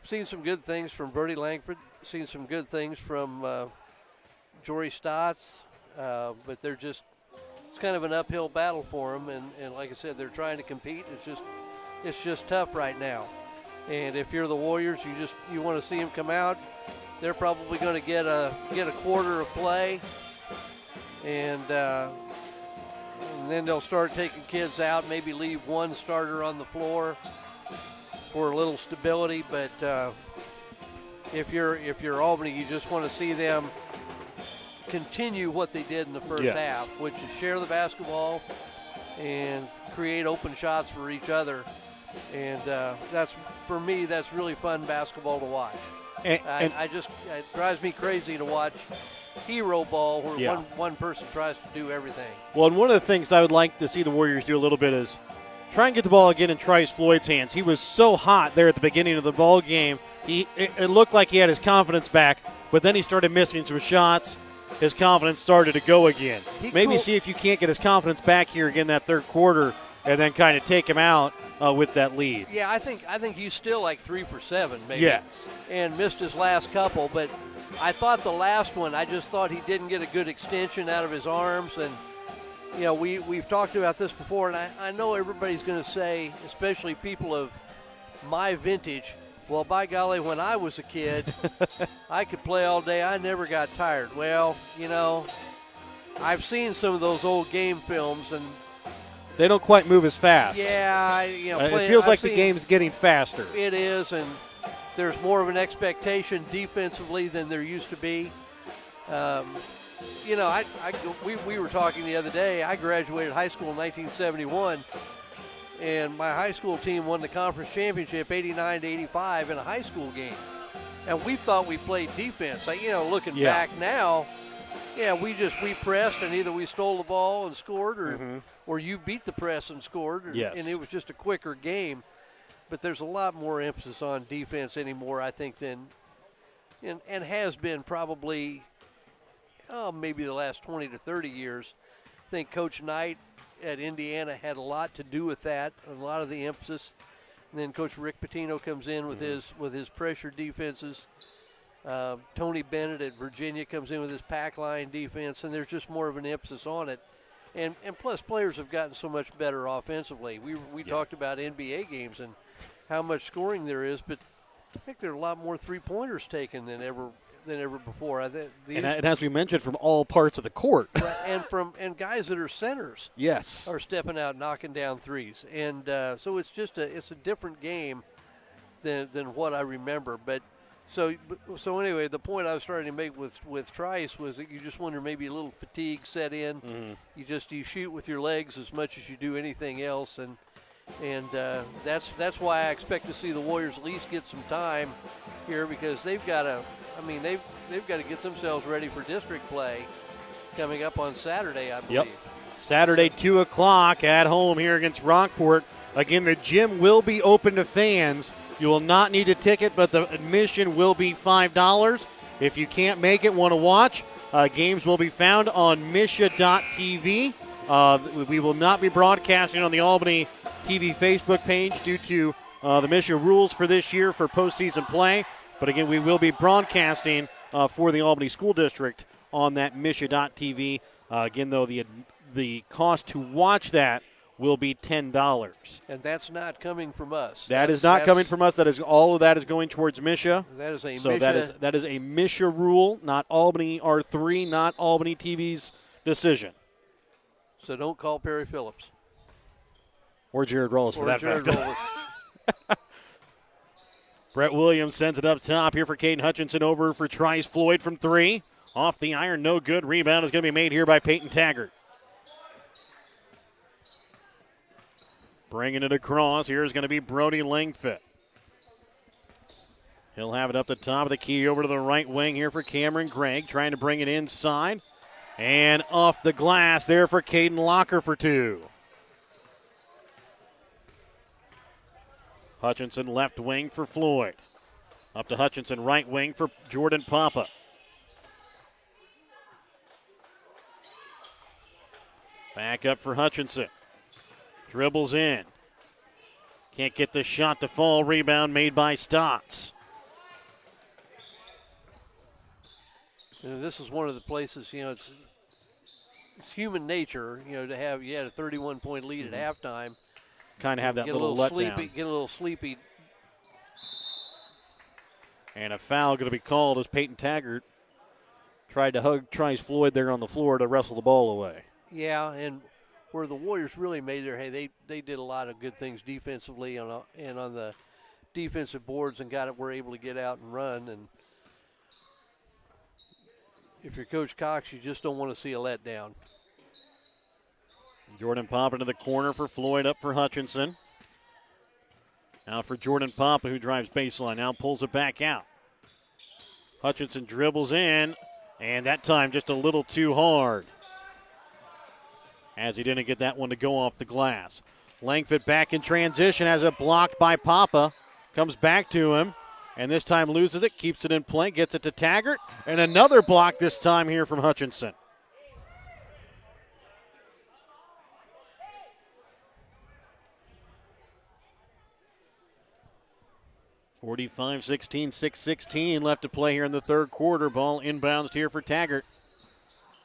G: seen some good things from Brody Langford. Seen some good things from Jory Stotts, but it's kind of an uphill battle for them. And like I said, they're trying to compete. It's just tough right now. And if you're the Warriors, you want to see them come out. They're probably going to get a quarter of play, and then they'll start taking kids out. Maybe leave one starter on the floor for a little stability. But if you're Albany, you just want to see them continue what they did in the first half, which is share the basketball and create open shots for each other. And that's really fun basketball to watch. It drives me crazy to watch hero ball where one person tries to do everything.
A: Well, and one of the things I would like to see the Warriors do a little bit is try and get the ball again in Trice Floyd's hands. He was so hot there at the beginning of the ball game. It looked like he had his confidence back, but then he started missing some shots. His confidence started to go again. See if you can't get his confidence back here again that third quarter and then kind of take him out with that lead.
G: Yeah, I think he's still like 3 for 7 maybe.
A: Yes.
G: And missed his last couple, but I thought the last one, I just thought he didn't get a good extension out of his arms. And, we've talked about this before, and I know everybody's going to say, especially people of my vintage, well, by golly, when I was a kid, I could play all day. I never got tired. Well, I've seen some of those old game films, and
A: they don't quite move as fast.
G: Yeah,
A: it feels like the game's getting faster.
G: It is, and there's more of an expectation defensively than there used to be. We were talking the other day. I graduated high school in 1971, and my high school team won the conference championship 89-85 in a high school game. And we thought we played defense. Looking back now, we pressed, and either we stole the ball and scored, or you beat the press and scored, and it was just a quicker game. But there's a lot more emphasis on defense anymore, I think, than and has been probably maybe the last 20 to 30 years. I think Coach Knight at Indiana had a lot to do with that, a lot of the emphasis. And then Coach Rick Pitino comes in with his pressure defenses. Tony Bennett at Virginia comes in with his pack line defense, and there's just more of an emphasis on it. And plus, players have gotten so much better offensively. We talked about NBA games and how much scoring there is, but I think there are a lot more three-pointers taken than ever before.
A: And as we mentioned, from all parts of the court.
G: and guys that are centers.
A: Yes.
G: Are stepping out, knocking down threes, and so it's just a different game than what I remember. But so anyway, the point I was trying to make with Trice was that you just wonder maybe a little fatigue set in. Mm-hmm. You shoot with your legs as much as you do anything else, and that's why I expect to see the Warriors at least get some time here, because they've got to get themselves ready for district play coming up on Saturday, I believe.
A: Yep. Saturday, 2 o'clock at home here against Rockport. Again, the gym will be open to fans. You will not need a ticket, but the admission will be $5. If you can't make it, want to watch, games will be found on misha.tv. We will not be broadcasting on the Albany TV Facebook page due to the Misha rules for this year for postseason play. But again, we will be broadcasting for the Albany School District on that misha.tv. Again, though, the cost to watch that will be $10.
G: And that's not coming from us.
A: That's not coming from us. That is all of that is going towards Misha.
G: That is a
A: so
G: Misha.
A: that is a Misha rule, not Albany R3, not Albany TV's decision.
G: So don't call Perry Phillips.
A: Or Jared Rollis for that
G: Jared
A: fact.
G: Rollis.
A: Brett Williams sends it up top here for Caden Hutchinson, over for Trice Floyd from 3. Off the iron, no good. Rebound is going to be made here by Peyton Taggart. Bringing it across, here's going to be Brody Langford. He'll have it up the top of the key over to the right wing here for Cameron Gregg, trying to bring it inside. And off the glass there for Caden Locker for 2. Hutchinson left wing for Floyd. Up to Hutchinson, right wing for Jordan Papa. Back up for Hutchinson. Dribbles in. Can't get the shot to fall. Rebound made by Stotts.
G: This is one of the places, it's human nature, to have, you had a 31-point lead at halftime.
A: Kind of have that little letdown.
G: Get a little sleepy.
A: And a foul going to be called as Peyton Taggart tried to hug Trice Floyd there on the floor to wrestle the ball away.
G: Yeah, and where the Warriors really made they did a lot of good things defensively and on the defensive boards and were able to get out and run. And if you're Coach Cox, you just don't want to see a letdown.
A: Jordan Papa into the corner for Floyd, up for Hutchinson. Now for Jordan Papa, who drives baseline. Now pulls it back out. Hutchinson dribbles in, and that time just a little too hard, as he didn't get that one to go off the glass. Langford back in transition, has it blocked by Papa. Comes back to him, and this time loses it, keeps it in play, gets it to Taggart, and another block this time here from Hutchinson. (45-16, 6:16 left to play here in the third quarter. Ball inbounds here for Taggart.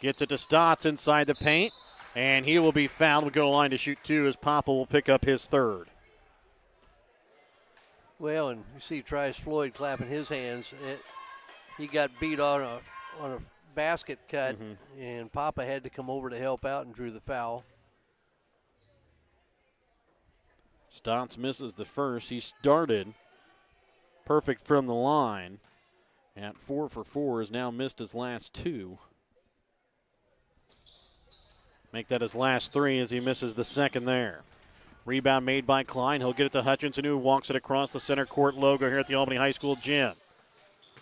A: Gets it to Stotts inside the paint, and he will be fouled. Will go to line to shoot 2 as Papa will pick up his 3rd.
G: Well, and you see Trice Floyd clapping his hands. He got beat on a basket cut, and Papa had to come over to help out and drew the foul.
A: Stotts misses the first. He started perfect from the line at 4 for 4. Has now missed his last 2. Make that his last 3 as he misses the second there. Rebound made by Klein. He'll get it to Hutchinson, who walks it across the center court logo here at the Albany High School gym.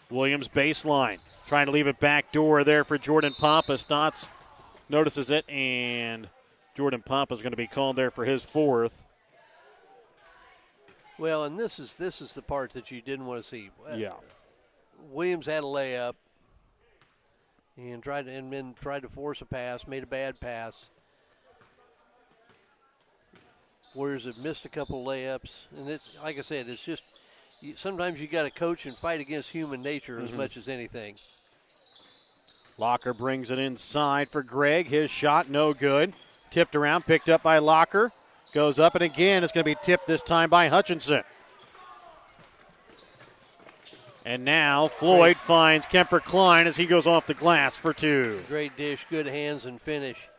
A: Williams baseline, trying to leave it back door there for Jordan Papa. Stotts notices it, and Jordan Papa is going to be called there for his 4th.
G: Well, and this is the part that you didn't want to see.
A: Yeah.
G: Williams had a layup and tried to force a pass, made a bad pass. Warriors have missed a couple of layups, and it's like I said, it's just sometimes you got to coach and fight against human nature as much as anything.
A: Locker brings it inside for Gregg. His shot no good. Tipped around, picked up by Locker. Goes up, and again, it's going to be tipped this time by Hutchinson. And now Floyd finds Kemper Klein as he goes off the glass for two.
G: Great dish, good hands and finish.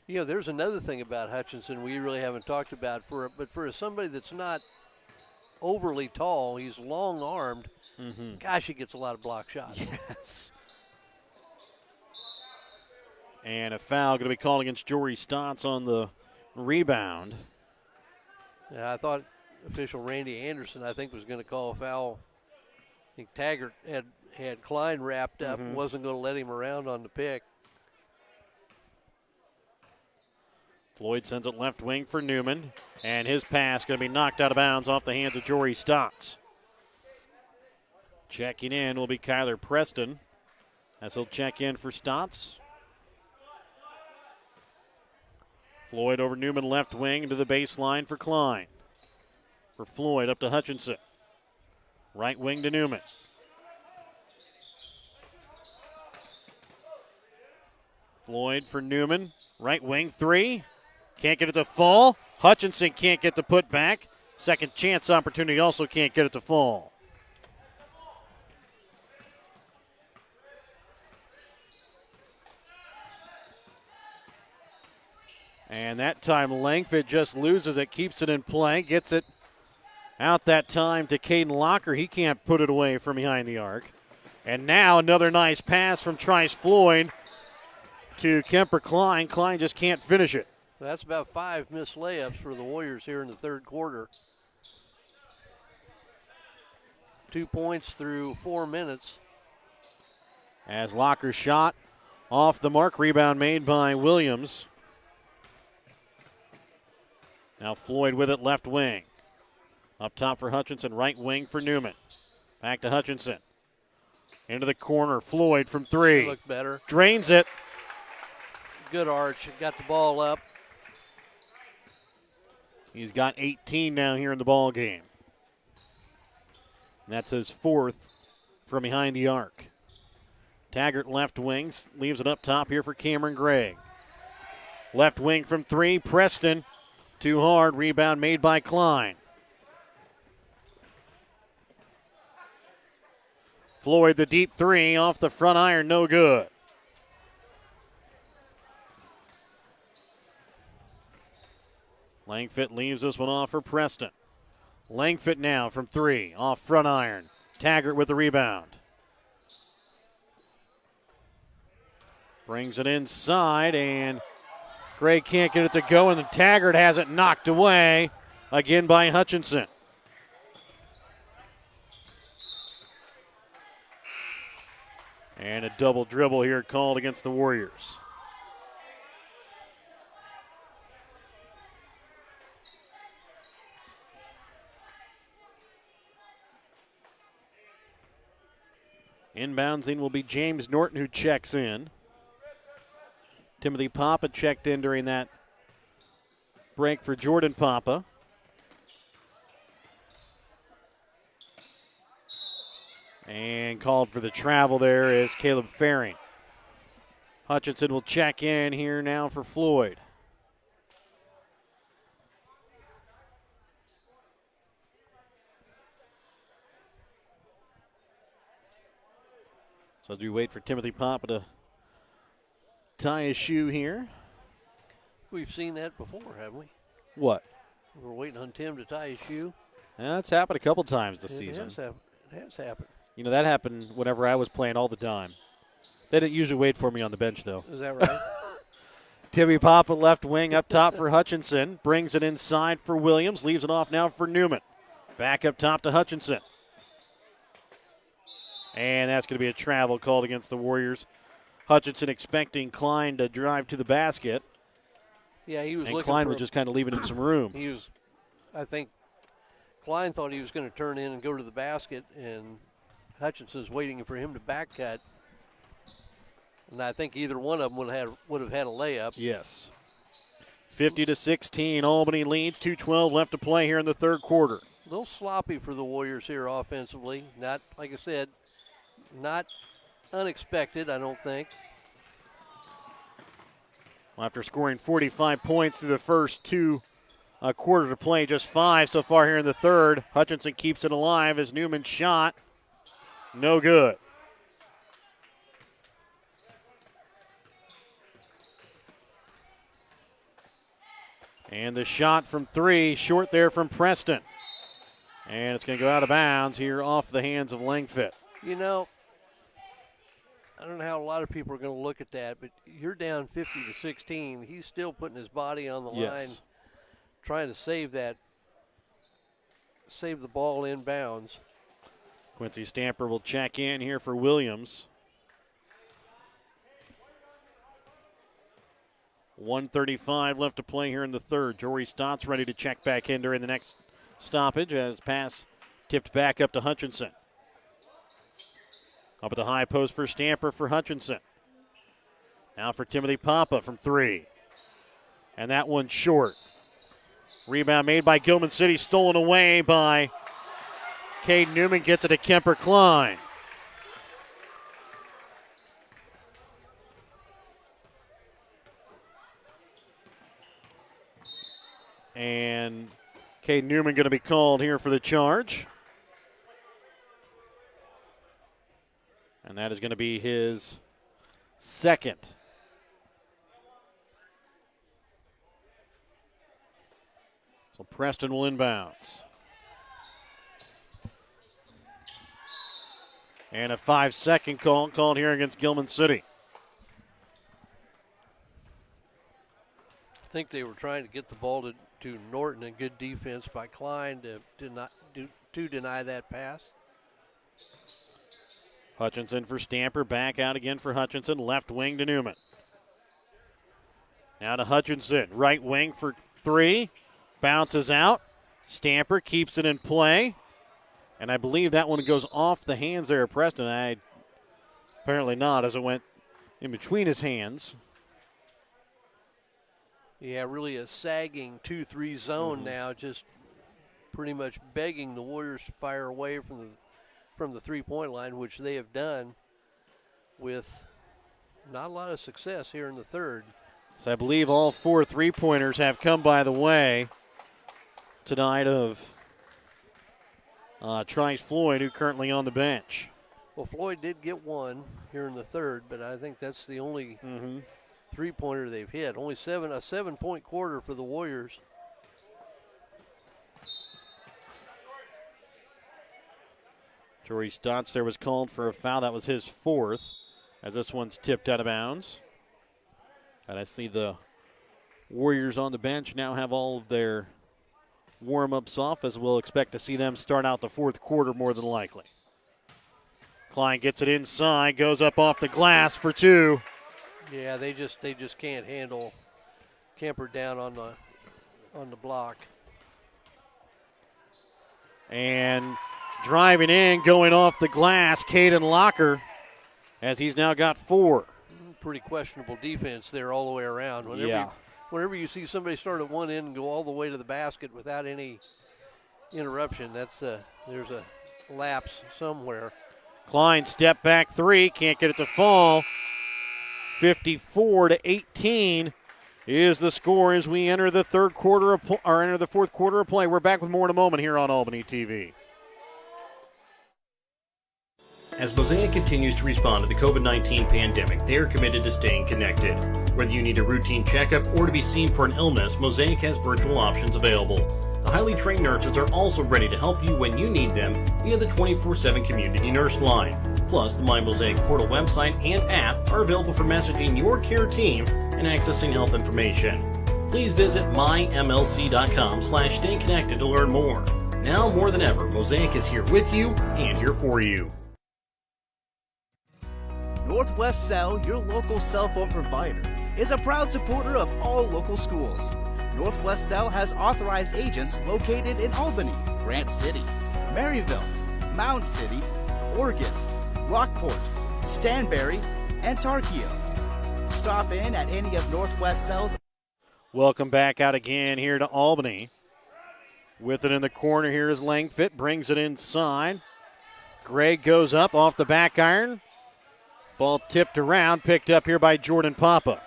G: You know, there's another thing about Hutchinson we really haven't talked about. But for somebody that's not overly tall, he's long-armed. Gosh, he gets a lot of block shots.
A: Yes. And a foul going to be called against Jory Stotts on the rebound.
G: Yeah, I thought official Randy Anderson, I think, was going to call a foul. I think Taggart had Klein wrapped up and wasn't going to let him around on the pick.
A: Floyd sends it left wing for Newman, and his pass going to be knocked out of bounds off the hands of Jory Stotts. Checking in will be Kyler Preston as he'll check in for Stotts. Floyd over Newman left wing to the baseline for Klein. For Floyd up to Hutchinson. Right wing to Newman. Floyd for Newman. Right wing three. Can't get it to fall. Hutchinson can't get the put back. Second chance opportunity also can't get it to fall. And that time Langford just loses it, keeps it in play, gets it out that time to Caden Locker. He can't put it away from behind the arc. And now another nice pass from Trice Floyd to Kemper Klein. Klein just can't finish it.
G: That's about 5 missed layups for the Warriors here in the third quarter. 2 points through 4 minutes.
A: As Locker's shot off the mark, rebound made by Williams. Now Floyd with it left wing. Up top for Hutchinson, right wing for Newman. Back to Hutchinson. Into the corner, Floyd from three.
G: Looked better.
A: Drains it.
G: Good arch, got the ball up.
A: He's got 18 now here in the ball game. And that's his fourth from behind the arc. Taggart left wing, leaves it up top here for Cameron Gregg. Left wing from three, Preston. Too hard, rebound made by Klein. Floyd the deep three off the front iron, no good. Langford leaves this one off for Preston. Langford now from three, off front iron. Taggart with the rebound. Brings it inside, and Gray can't get it to go, and Taggart has it knocked away again by Hutchinson. And a double dribble here called against the Warriors. Inboundsing will be James Norton, who checks in. Timothy Papa checked in during that break for Jordan Papa. And called for the travel there is Caleb Faring. Hutchinson will check in here now for Floyd. So as we wait for Timothy Papa to tie his shoe here.
G: We've seen that before, haven't we?
A: What?
G: We're waiting on Tim to tie his shoe.
A: That's happened a couple times this season.
G: It has happened.
A: You know, that happened whenever I was playing all the time. They didn't usually wait for me on the bench, though.
G: Is that right?
A: Timmy Papa left wing up top for Hutchinson. Brings it inside for Williams. Leaves it off now for Newman. Back up top to Hutchinson. And that's going to be a travel called against the Warriors. Hutchinson expecting Klein to drive to the basket.
G: Yeah, he was
A: and
G: looking
A: Klein
G: for
A: was just kind of leaving him some room.
G: He was, I think, Klein thought he was going to turn in and go to the basket, and Hutchinson's waiting for him to back cut. And I think either one of them would have had a layup.
A: Yes. 50-16, Albany leads. 2:12 left to play here in the third quarter.
G: A little sloppy for the Warriors here offensively. Not, like I said, not unexpected, I don't think.
A: After scoring 45 points through the first two quarters to play, just 5 so far here in the third. Hutchinson keeps it alive as Newman's shot. No good. And the shot from 3, short there from Preston. And it's going to go out of bounds here off the hands of Langfit.
G: You know, I don't know how a lot of people are going to look at that, but you're down 50-16. He's still putting his body on the line, trying to save the ball inbounds.
A: Quincy Stamper will check in here for Williams. 1:35 left to play here in the third. Jory Stotts ready to check back in during the next stoppage as pass tipped back up to Hutchinson. Up at the high post for Stamper for Hutchinson. Now for Timothy Papa from 3. And that one short. Rebound made by Gilman City, stolen away by Cade Newman. Gets it to Kemper Klein. And Cade Newman going to be called here for the charge. And that is going to be his second. So Preston will inbounds. And a 5-second call called here against Gilman City.
G: I think they were trying to get the ball to Norton, and good defense by Klein to deny that pass.
A: Hutchinson for Stamper, back out again for Hutchinson, left wing to Newman. Now to Hutchinson, right wing for 3, bounces out. Stamper keeps it in play, and I believe that one goes off the hands there of Preston. Apparently not, as it went in between his hands.
G: Yeah, really a sagging 2-3 zone now, just pretty much begging the Warriors to fire away from the three-point line, which they have done with not a lot of success here in the third.
A: So I believe all 4 three-pointers have come by the way tonight of Trice Floyd, who currently on the bench.
G: Well, Floyd did get one here in the third, but I think that's the only three-pointer they've hit. Only a 7-point quarter for the Warriors.
A: Jory Stotts there was called for a foul. That was his 4th, as this one's tipped out of bounds. And I see the Warriors on the bench now have all of their warm-ups off, as we'll expect to see them start out the fourth quarter more than likely. Klein gets it inside, goes up off the glass for 2.
G: Yeah, they just can't handle Kemper down on the block.
A: And driving in, going off the glass, Caden Locker, as he's now got 4.
G: Pretty questionable defense there all the way around. Whenever you see somebody start at one end and go all the way to the basket without any interruption, there's a lapse somewhere.
A: Klein step back 3, can't get it to fall. 54-18 is the score as we enter the fourth quarter of play. We're back with more in a moment here on Albany TV.
I: As Mosaic continues to respond to the COVID-19 pandemic, they are committed to staying connected. Whether you need a routine checkup or to be seen for an illness, Mosaic has virtual options available. The highly trained nurses are also ready to help you when you need them via the 24/7 community nurse line. Plus, the My Mosaic portal website and app are available for messaging your care team and accessing health information. Please visit mymlc.com/stayconnected to learn more. Now more than ever, Mosaic is here with you and here for you.
E: Northwest Cell, your local cell phone provider, is a proud supporter of all local schools. Northwest Cell has authorized agents located in Albany, Grant City, Maryville, Mound City, Oregon, Rockport, Stanberry, and Tarkio. Stop in at any of Northwest Cell's.
A: Welcome back out again here to Albany. With it in the corner here is Langfit, brings it inside. Gregg goes up off the back iron. Ball tipped around, picked up here by Jordan Papa.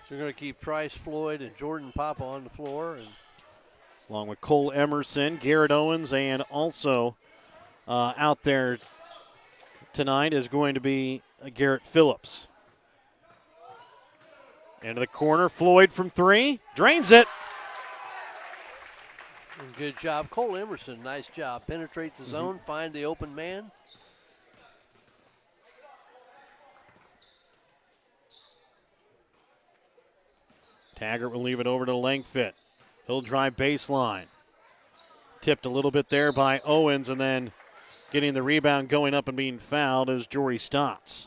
G: So we're going to keep Trice Floyd and Jordan Papa on the floor. And
A: along with Cole Emerson, Garrett Owens, and also out there tonight is going to be Garrett Phillips. Into the corner, Floyd from three, drains it.
G: And good job. Cole Emerson, nice job. Penetrates the zone, find the open man.
A: Taggart will leave it over to Langfit. He'll drive baseline. Tipped a little bit there by Owens, and then getting the rebound going up and being fouled is Jory Stotts.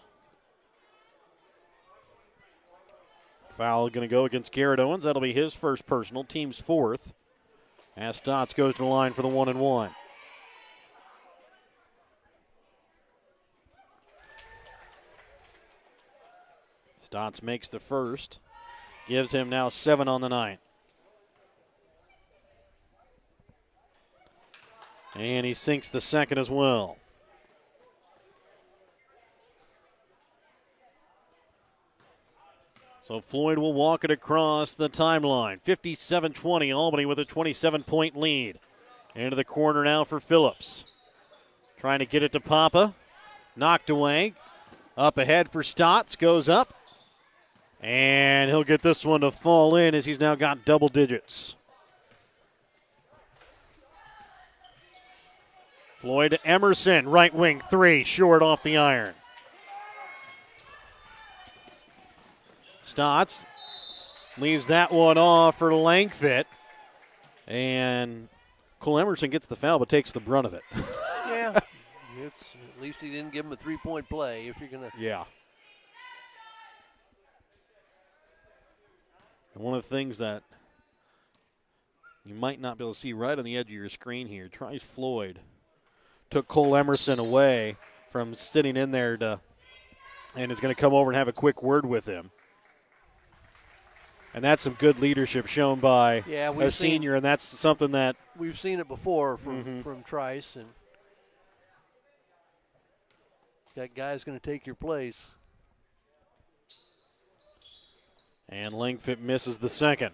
A: Foul going to go against Garrett Owens. That'll be his first personal, team's fourth, as Stotts goes to the line for the 1-and-1. Stotts makes the first. Gives him now 7 on the night. And he sinks the second as well. So Floyd will walk it across the timeline. 57-20, Albany with a 27-point lead. Into the corner now for Phillips. Trying to get it to Papa. Knocked away. Up ahead for Stotts. Goes up. And he'll get this one to fall in as he's now got double digits. Floyd to Emerson, right wing three, short off the iron. Stotts leaves that one off for Langfit. And Cole Emerson gets the foul but takes the brunt of it.
G: Yeah, at least he didn't give him a three-point play if you're going to.
A: Yeah. And one of the things that you might not be able to see right on the edge of your screen here, Trice Floyd took Cole Emerson away from sitting in there and is going to come over and have a quick word with him. And that's some good leadership shown by a senior, and that's something that
G: we've seen it before from Trice. And that guy's going to take your place.
A: And Langfit misses the second.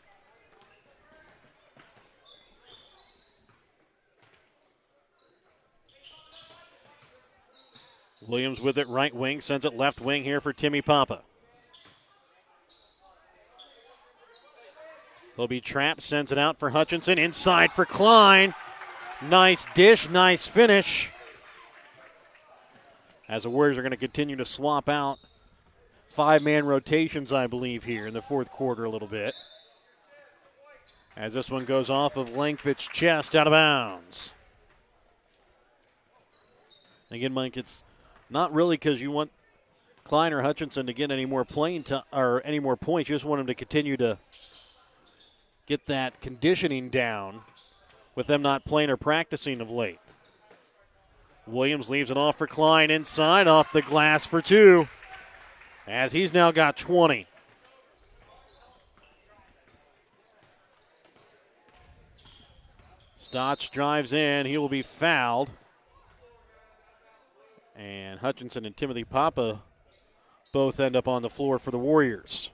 A: Williams with it right wing, sends it left wing here for Timmy Papa. He'll be trapped, sends it out for Hutchinson, inside for Klein. Nice dish, nice finish. As the Warriors are going to continue to swap out five-man rotations, I believe, here in the fourth quarter a little bit. As this one goes off of Langfit's chest out of bounds. Again, Mike, it's not really because you want Klein or Hutchinson to get any more playing time or any more points. You just want them to continue to get that conditioning down with them not playing or practicing of late. Williams leaves it off for Klein inside, off the glass for two, as he's now got 20. Stotts drives in. He will be fouled. And Hutchinson and Timothy Papa both end up on the floor for the Warriors.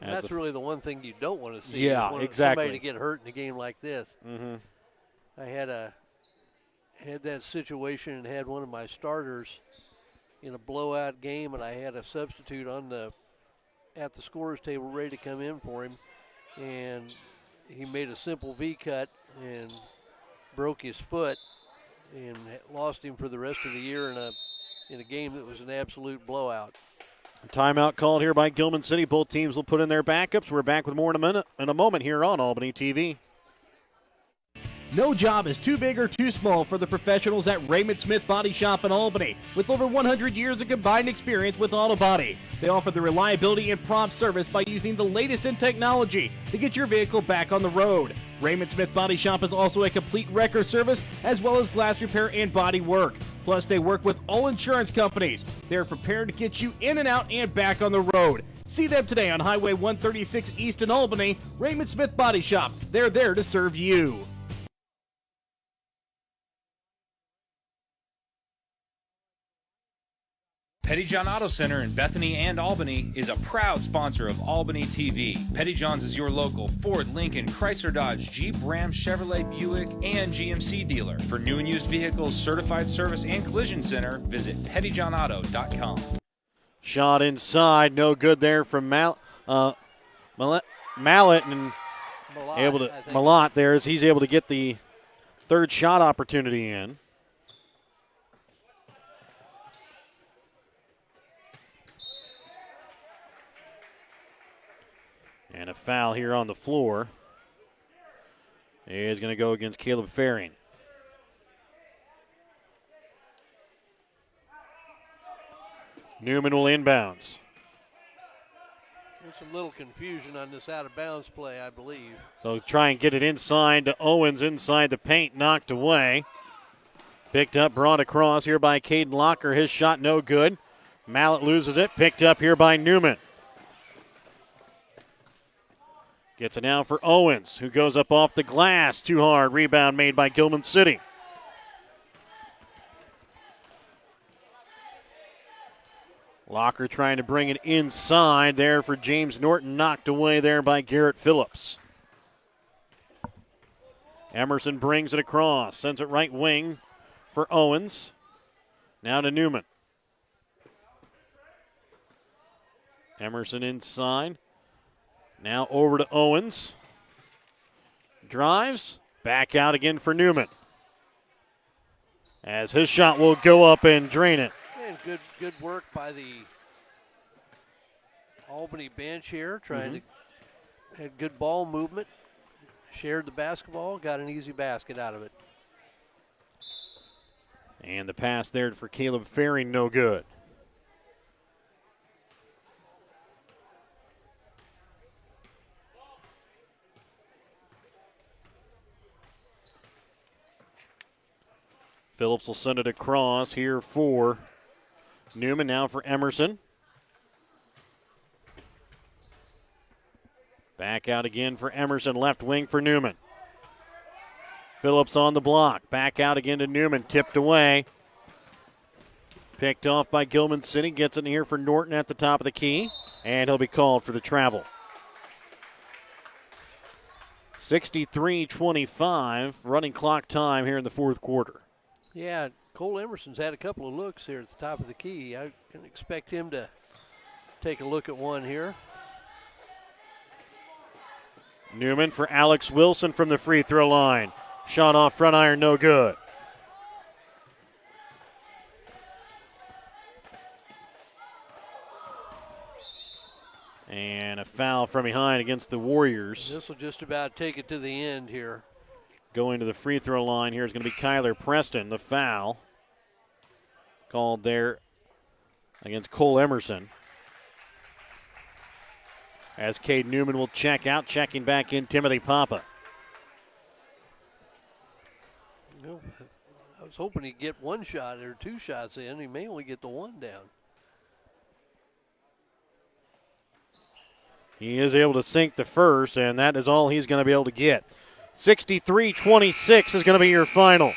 G: That's really the one thing you don't want to see.
A: Yeah, exactly.
G: Somebody to get hurt in a game like this.
A: Mm-hmm.
G: I had that situation and had one of my starters in a blowout game, and I had a substitute at the scorer's table ready to come in for him, and he made a simple V cut and broke his foot and lost him for the rest of the year in a game that was an absolute blowout.
A: Timeout called here by Gilman City. Both teams will put in their backups. We're back with more in a moment here on Albany TV.
B: No job is too big or too small for the professionals at Raymond Smith Body Shop in Albany. With over 100 years of combined experience with auto body, they offer the reliability and prompt service by using the latest in technology to get your vehicle back on the road. Raymond Smith Body Shop is also a complete wrecker service as well as glass repair and body work. Plus, they work with all insurance companies. They are prepared to get you in and out and back on the road. See them today on Highway 136 East in Albany. Raymond Smith Body Shop. They're there to serve you.
D: Pettyjohn Auto Center in Bethany and Albany is a proud sponsor of Albany TV. Pettyjohn's is your local Ford, Lincoln, Chrysler, Dodge, Jeep, Ram, Chevrolet, Buick, and GMC dealer. For new and used vehicles, certified service, and collision center, visit pettyjohnauto.com.
A: Shot inside, no good there from Mallet, and Malott there as he's able to get the third shot opportunity in. And a foul here on the floor is going to go against Caleb Faring. Newman will inbounds.
G: There's some little confusion on this out-of-bounds play, I believe.
A: So try and get it inside to Owens, inside the paint, knocked away. Picked up, brought across here by Caden Locker. His shot no good. Mallet loses it, picked up here by Newman. Gets it now for Owens, who goes up off the glass. Too hard. Rebound made by Gilman City. Locker trying to bring it inside there for James Norton. Knocked away there by Garrett Phillips. Emerson brings it across. Sends it right wing for Owens. Now to Newman. Emerson inside. Now over to Owens. Drives. Back out again for Newman. As his shot will go up and drain it.
G: And good work by the Albany bench here. Had good ball movement. Shared the basketball. Got an easy basket out of it.
A: And the pass there for Caleb Faring, no good. Phillips will send it across here for Newman, now for Emerson. Back out again for Emerson, left wing for Newman. Phillips on the block, back out again to Newman, tipped away. Picked off by Gilman City, gets in here for Norton at the top of the key, and he'll be called for the travel. 63-25, running clock time here in the fourth quarter.
G: Yeah, Cole Emerson's had a couple of looks here at the top of the key. I can expect him to take a look at one here.
A: Newman for Alex Wilson from the free throw line. Shot off front iron, no good. And a foul from behind against the Warriors.
G: This will just about take it to the end here.
A: Going to the free throw line here is going to be Kyler Preston. The foul called there against Cole Emerson. As Cade Newman will check out, checking back in Timothy Papa.
G: I was hoping he'd get one shot or two shots in. He may only get the one down.
A: He is able to sink the first, and that is all he's going to be able to get. 63-26 is going to be your final.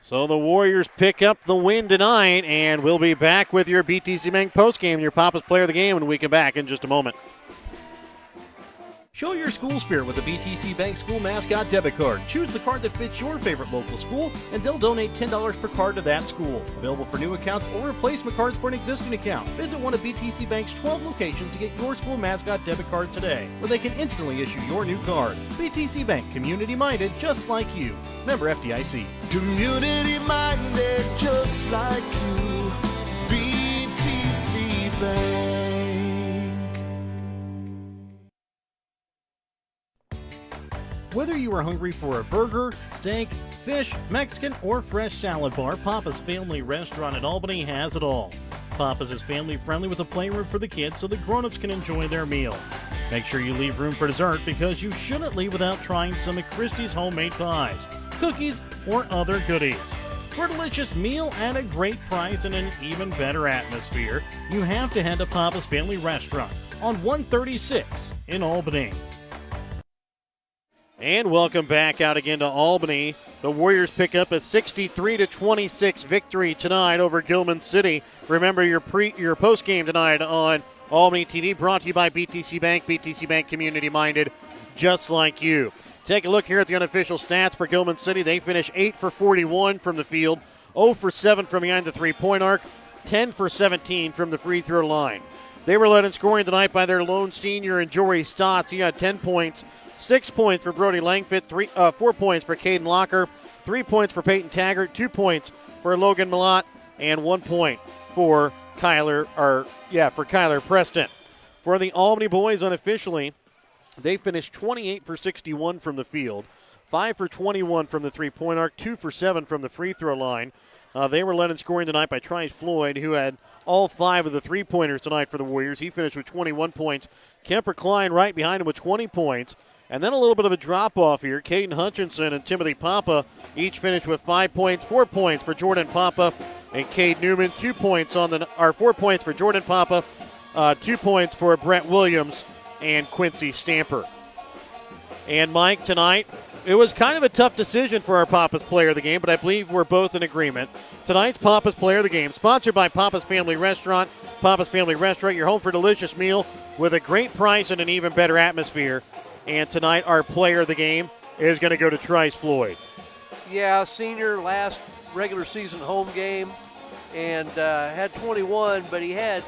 A: So the Warriors pick up the win tonight, and we'll be back with your BTC Bank postgame, your Papa's Player of the Game, when we come back in just a moment.
B: Show your school spirit with the BTC Bank School Mascot Debit Card. Choose the card that fits your favorite local school, and they'll donate $10 per card to that school. Available for new accounts or replacement cards for an existing account. Visit one of BTC Bank's 12 locations to get your school mascot debit card today, where they can instantly issue your new card. BTC Bank, community-minded, just like you. Member FDIC.
C: Community-minded, just like you. BTC Bank.
B: Whether you are hungry for a burger, steak, fish, Mexican, or fresh salad bar, Papa's Family Restaurant in Albany has it all. Papa's is family-friendly with a playroom for the kids so the grown-ups can enjoy their meal. Make sure you leave room for dessert because you shouldn't leave without trying some of Christie's homemade pies, cookies, or other goodies. For a delicious meal at a great price and an even better atmosphere, you have to head to Papa's Family Restaurant on 136 in Albany.
A: And welcome back out again to Albany. The Warriors pick up a 63-26 victory tonight over Gilman City. Remember your post game tonight on Albany TV, brought to you by BTC Bank. BTC Bank, community minded, just like you. Take a look here at the unofficial stats for Gilman City. They finish 8 for 41 from the field, 0 for 7 from behind the three-point arc, 10 for 17 from the free throw line. They were led in scoring tonight by their lone senior, Jory Stotts. He had 10 points, 6 points for Brody Langford, 4 points for Caden Locker, 3 points for Peyton Taggart, 2 points for Logan Malott, and 1 point for Kyler Preston. For the Albany boys unofficially, they finished 28 for 61 from the field, 5 for 21 from the three-point arc, 2 for 7 from the free throw line. They were led in scoring tonight by Trice Floyd, who had all 5 of the three-pointers tonight for the Warriors. He finished with 21 points. Kemper Klein right behind him with 20 points. And then a little bit of a drop-off here. Caden Hutchinson and Timothy Papa each finished with 5 points, 4 points for Jordan Papa and Cade Newman, 4 points for Jordan Papa, 2 points for Brett Williams and Quincy Stamper. And Mike, tonight, it was kind of a tough decision for our Papa's Player of the Game, but I believe we're both in agreement. Tonight's Papa's Player of the Game, sponsored by Papa's Family Restaurant. Papa's Family Restaurant, your home for a delicious meal with a great price and an even better atmosphere. And tonight, our Player of the Game is going to go to Trice Floyd.
G: Yeah, senior, last regular season home game, and had 21, but he had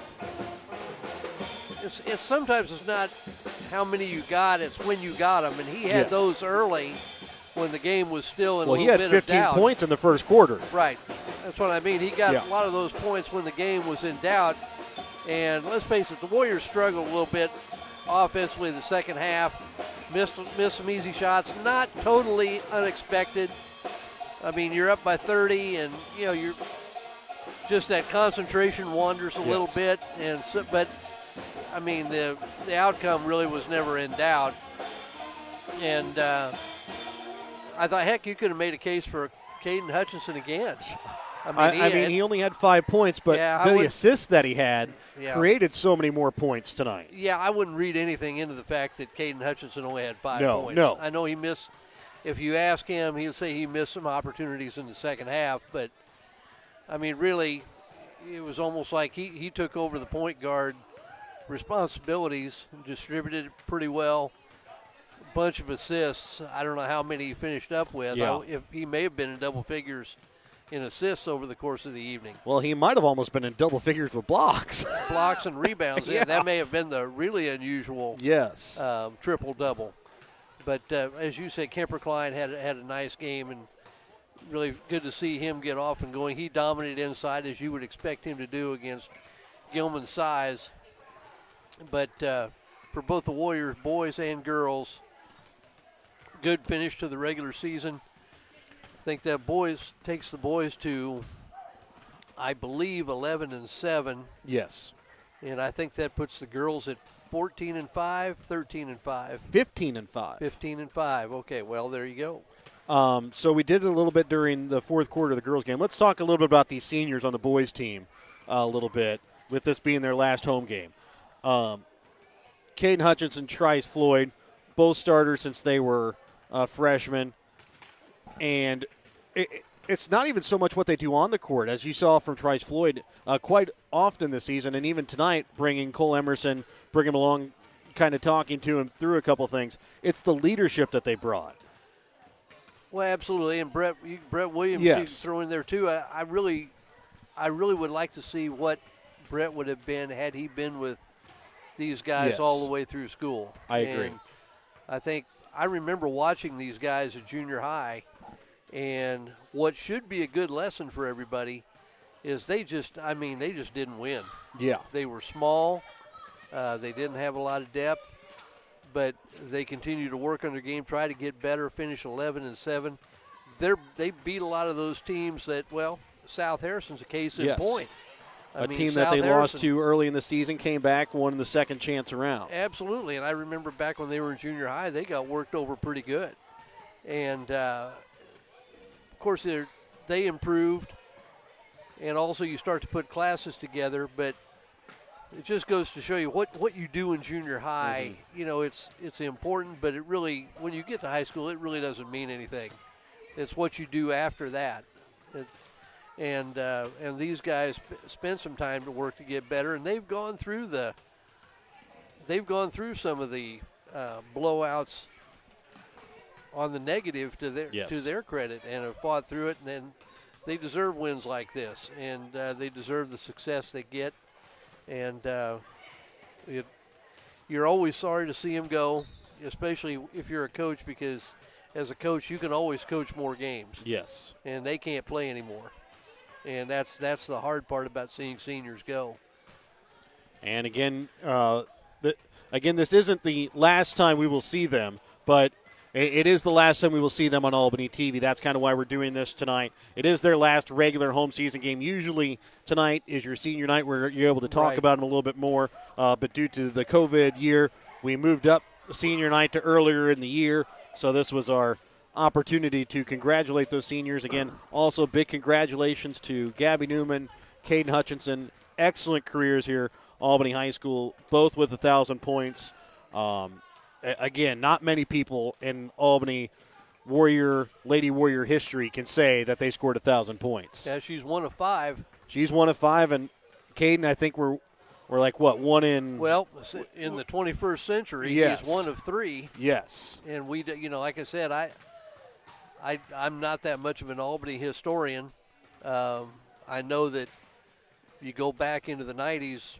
G: it's sometimes it's not how many you got, it's when you got them. And he had those early when the game was still in a little bit of doubt.
A: Well, he had 15 points in the first quarter.
G: Right. That's what I mean. He got a lot of those points when the game was in doubt. And let's face it, the Warriors struggled a little bit offensively the second half. Missed some easy shots. Not totally unexpected. I mean, you're up by 30, and, you're just that concentration wanders a little bit. And so, but I mean, the outcome really was never in doubt. And I thought, heck, you could have made a case for Caden Hutchinson again.
A: He only had 5 points, but the assists that he had created so many more points tonight.
G: Yeah, I wouldn't read anything into the fact that Caden Hutchinson only had 5 points.
A: No.
G: I know he missed. If you ask him, he'll say he missed some opportunities in the second half. But, I mean, really, it was almost like he took over the point guard responsibilities and distributed it pretty well. A bunch of assists. I don't know how many he finished up with. If he may have been in double figures in assists over the course of the evening.
A: Well, he might have almost been in double figures with blocks.
G: Blocks and rebounds. That may have been the really unusual triple-double. But as you said, Kemper Klein had a nice game, and really good to see him get off and going. He dominated inside, as you would expect him to do against Gilman's size. But for both the Warriors, boys and girls, good finish to the regular season. I think that takes the boys to, I believe, 11-7.
A: Yes.
G: And I think that puts the girls at 14-5, 13-5.
A: 15-5.
G: 15-5. Okay, well, there you go.
A: So we did it a little bit during the fourth quarter of the girls' game. Let's talk a little bit about these seniors on the boys' team a little bit, with this being their last home game. Caden Hutchinson, Trice Floyd, both starters since they were freshmen. And it's not even so much what they do on the court, as you saw from Trice Floyd quite often this season, and even tonight bringing Cole Emerson, bring him along, kind of talking to him through a couple things. It's the leadership that they brought.
G: Well, absolutely, and Brett Williams you throw in there too. I really would like to see what Brett would have been had he been with these guys all the way through school.
A: I agree.
G: And I remember watching these guys at junior high, and what should be a good lesson for everybody is they just didn't win.
A: Yeah.
G: They were small. They didn't have a lot of depth, but they continued to work on their game, try to get better, finish 11-7. They beat a lot of those teams that, South Harrison's a case in point.
A: A team that they lost to early in the season, came back, won the second chance around.
G: Absolutely, and I remember back when they were in junior high, they got worked over pretty good. And, of course, they improved, and also you start to put classes together. But it just goes to show you what you do in junior high. You know, it's important, but it really, when you get to high school, it really doesn't mean anything. It's what you do after that. And these guys spent some time to work to get better, and they've gone through some of the blowouts on the negative to their credit, and have fought through it. And then they deserve wins like this, and they deserve the success they get. And you're always sorry to see them go, especially if you're a coach, because as a coach you can always coach more games.
A: Yes.
G: And they can't play anymore. And that's the hard part about seeing seniors go.
A: And again, this isn't the last time we will see them, but it is the last time we will see them on Albany TV. That's kind of why we're doing this tonight. It is their last regular home season game. Usually tonight is your senior night where you're able to talk about them a little bit more, but due to the COVID year, we moved up the senior night to earlier in the year, so this was our opportunity to congratulate those seniors. Again, also big congratulations to Gabby Newman, Caden Hutchinson. Excellent careers here, Albany High School, both with 1,000 points. Again, not many people in Albany Lady Warrior history can say that they scored 1,000 points.
G: Yeah, she's one of 5.
A: She's one of 5, and Caden, I think we're like, what, one in?
G: Well, in the 21st century,
A: yes.
G: He's one of 3.
A: Yes.
G: And we, like I said, I'm not that much of an Albany historian. I know that you go back into the 90s,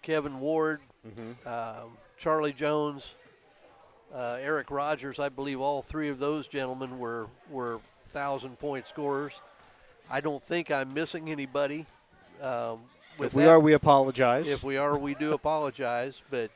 G: Kevin Ward, Charlie Jones, Eric Rogers, I believe all 3 of those gentlemen were 1,000-point scorers. I don't think I'm missing anybody.
A: If we are, we apologize.
G: If we are, we do apologize. But,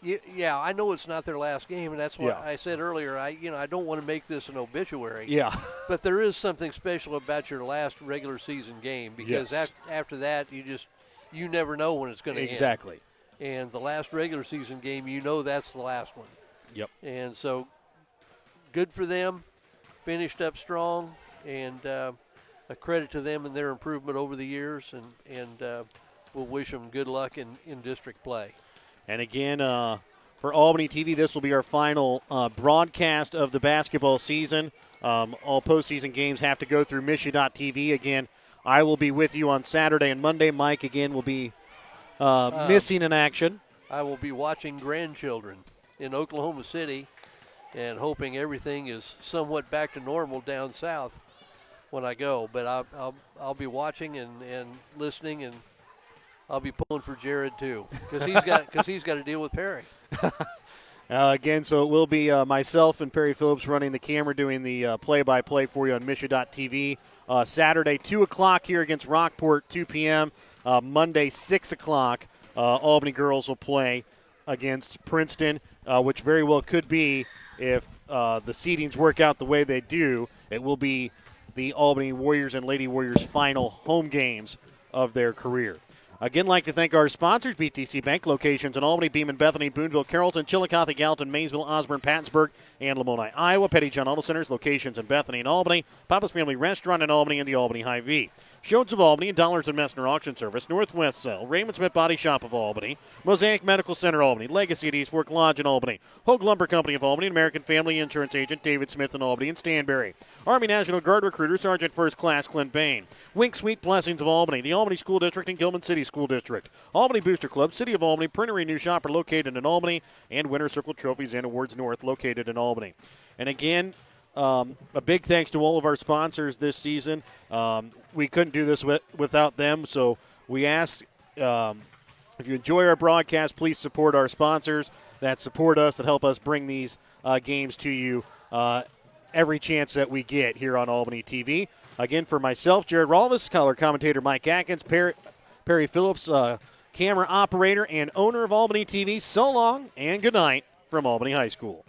G: yeah, I know it's not their last game, and that's what I said earlier. I don't want to make this an obituary.
A: Yeah.
G: But there is something special about your last regular season game, because after that, you never know when it's going to end.
A: Exactly.
G: And the last regular season game, that's the last one.
A: Yep.
G: And so good for them, finished up strong, and a credit to them and their improvement over the years, and we'll wish them good luck in district play. And
A: again, for Albany TV, this will be our final broadcast of the basketball season. All postseason games have to go through Michigan.tv. Again, I will be with you on Saturday and Monday. Mike, again, will be missing in action.
G: I will be watching grandchildren in Oklahoma City and hoping everything is somewhat back to normal down south when I go. But I'll be watching and listening, and I'll be pulling for Jared too, because he's got to deal with Perry.
A: Again, so it will be myself and Perry Phillips running the camera, doing the play-by-play for you on Michigan.tv. Saturday, 2 o'clock here against Rockport, 2 p.m. Monday, 6 o'clock, Albany girls will play against Princeton, which very well could be, if the seedings work out the way they do, it will be the Albany Warriors and Lady Warriors final home games of their career. Again, like to thank our sponsors, BTC Bank, locations in Albany, Beeman, Bethany, Boonville, Carrollton, Chillicothe, Gallatin, Maysville, Osborne, Pattonsburg, and Lamoni, Iowa. Petty John Auto Centers, locations in Bethany and Albany, Papa's Family Restaurant in Albany, and the Albany Hy-Vee. Jones of Albany and Dollars and Messner Auction Service, Northwest Cell, Raymond Smith Body Shop of Albany, Mosaic Medical Center Albany, Legacy at East Fork Lodge in Albany, Hogue Lumber Company of Albany, American Family Insurance Agent David Smith in Albany and Stanberry, Army National Guard Recruiter Sergeant First Class Clint Bain, Wink Sweet Blessings of Albany, the Albany School District and Gilman City School District, Albany Booster Club, City of Albany, Printery New Shopper located in Albany, and Winter Circle Trophies and Awards North located in Albany. And again, a big thanks to all of our sponsors this season. We couldn't do this without them, so we ask, if you enjoy our broadcast, please support our sponsors that support us, that help us bring these games to you every chance that we get here on Albany TV. Again, for myself, Jared Rolvis, color commentator Mike Atkins, Perry Phillips, camera operator and owner of Albany TV, so long and good night from Albany High School.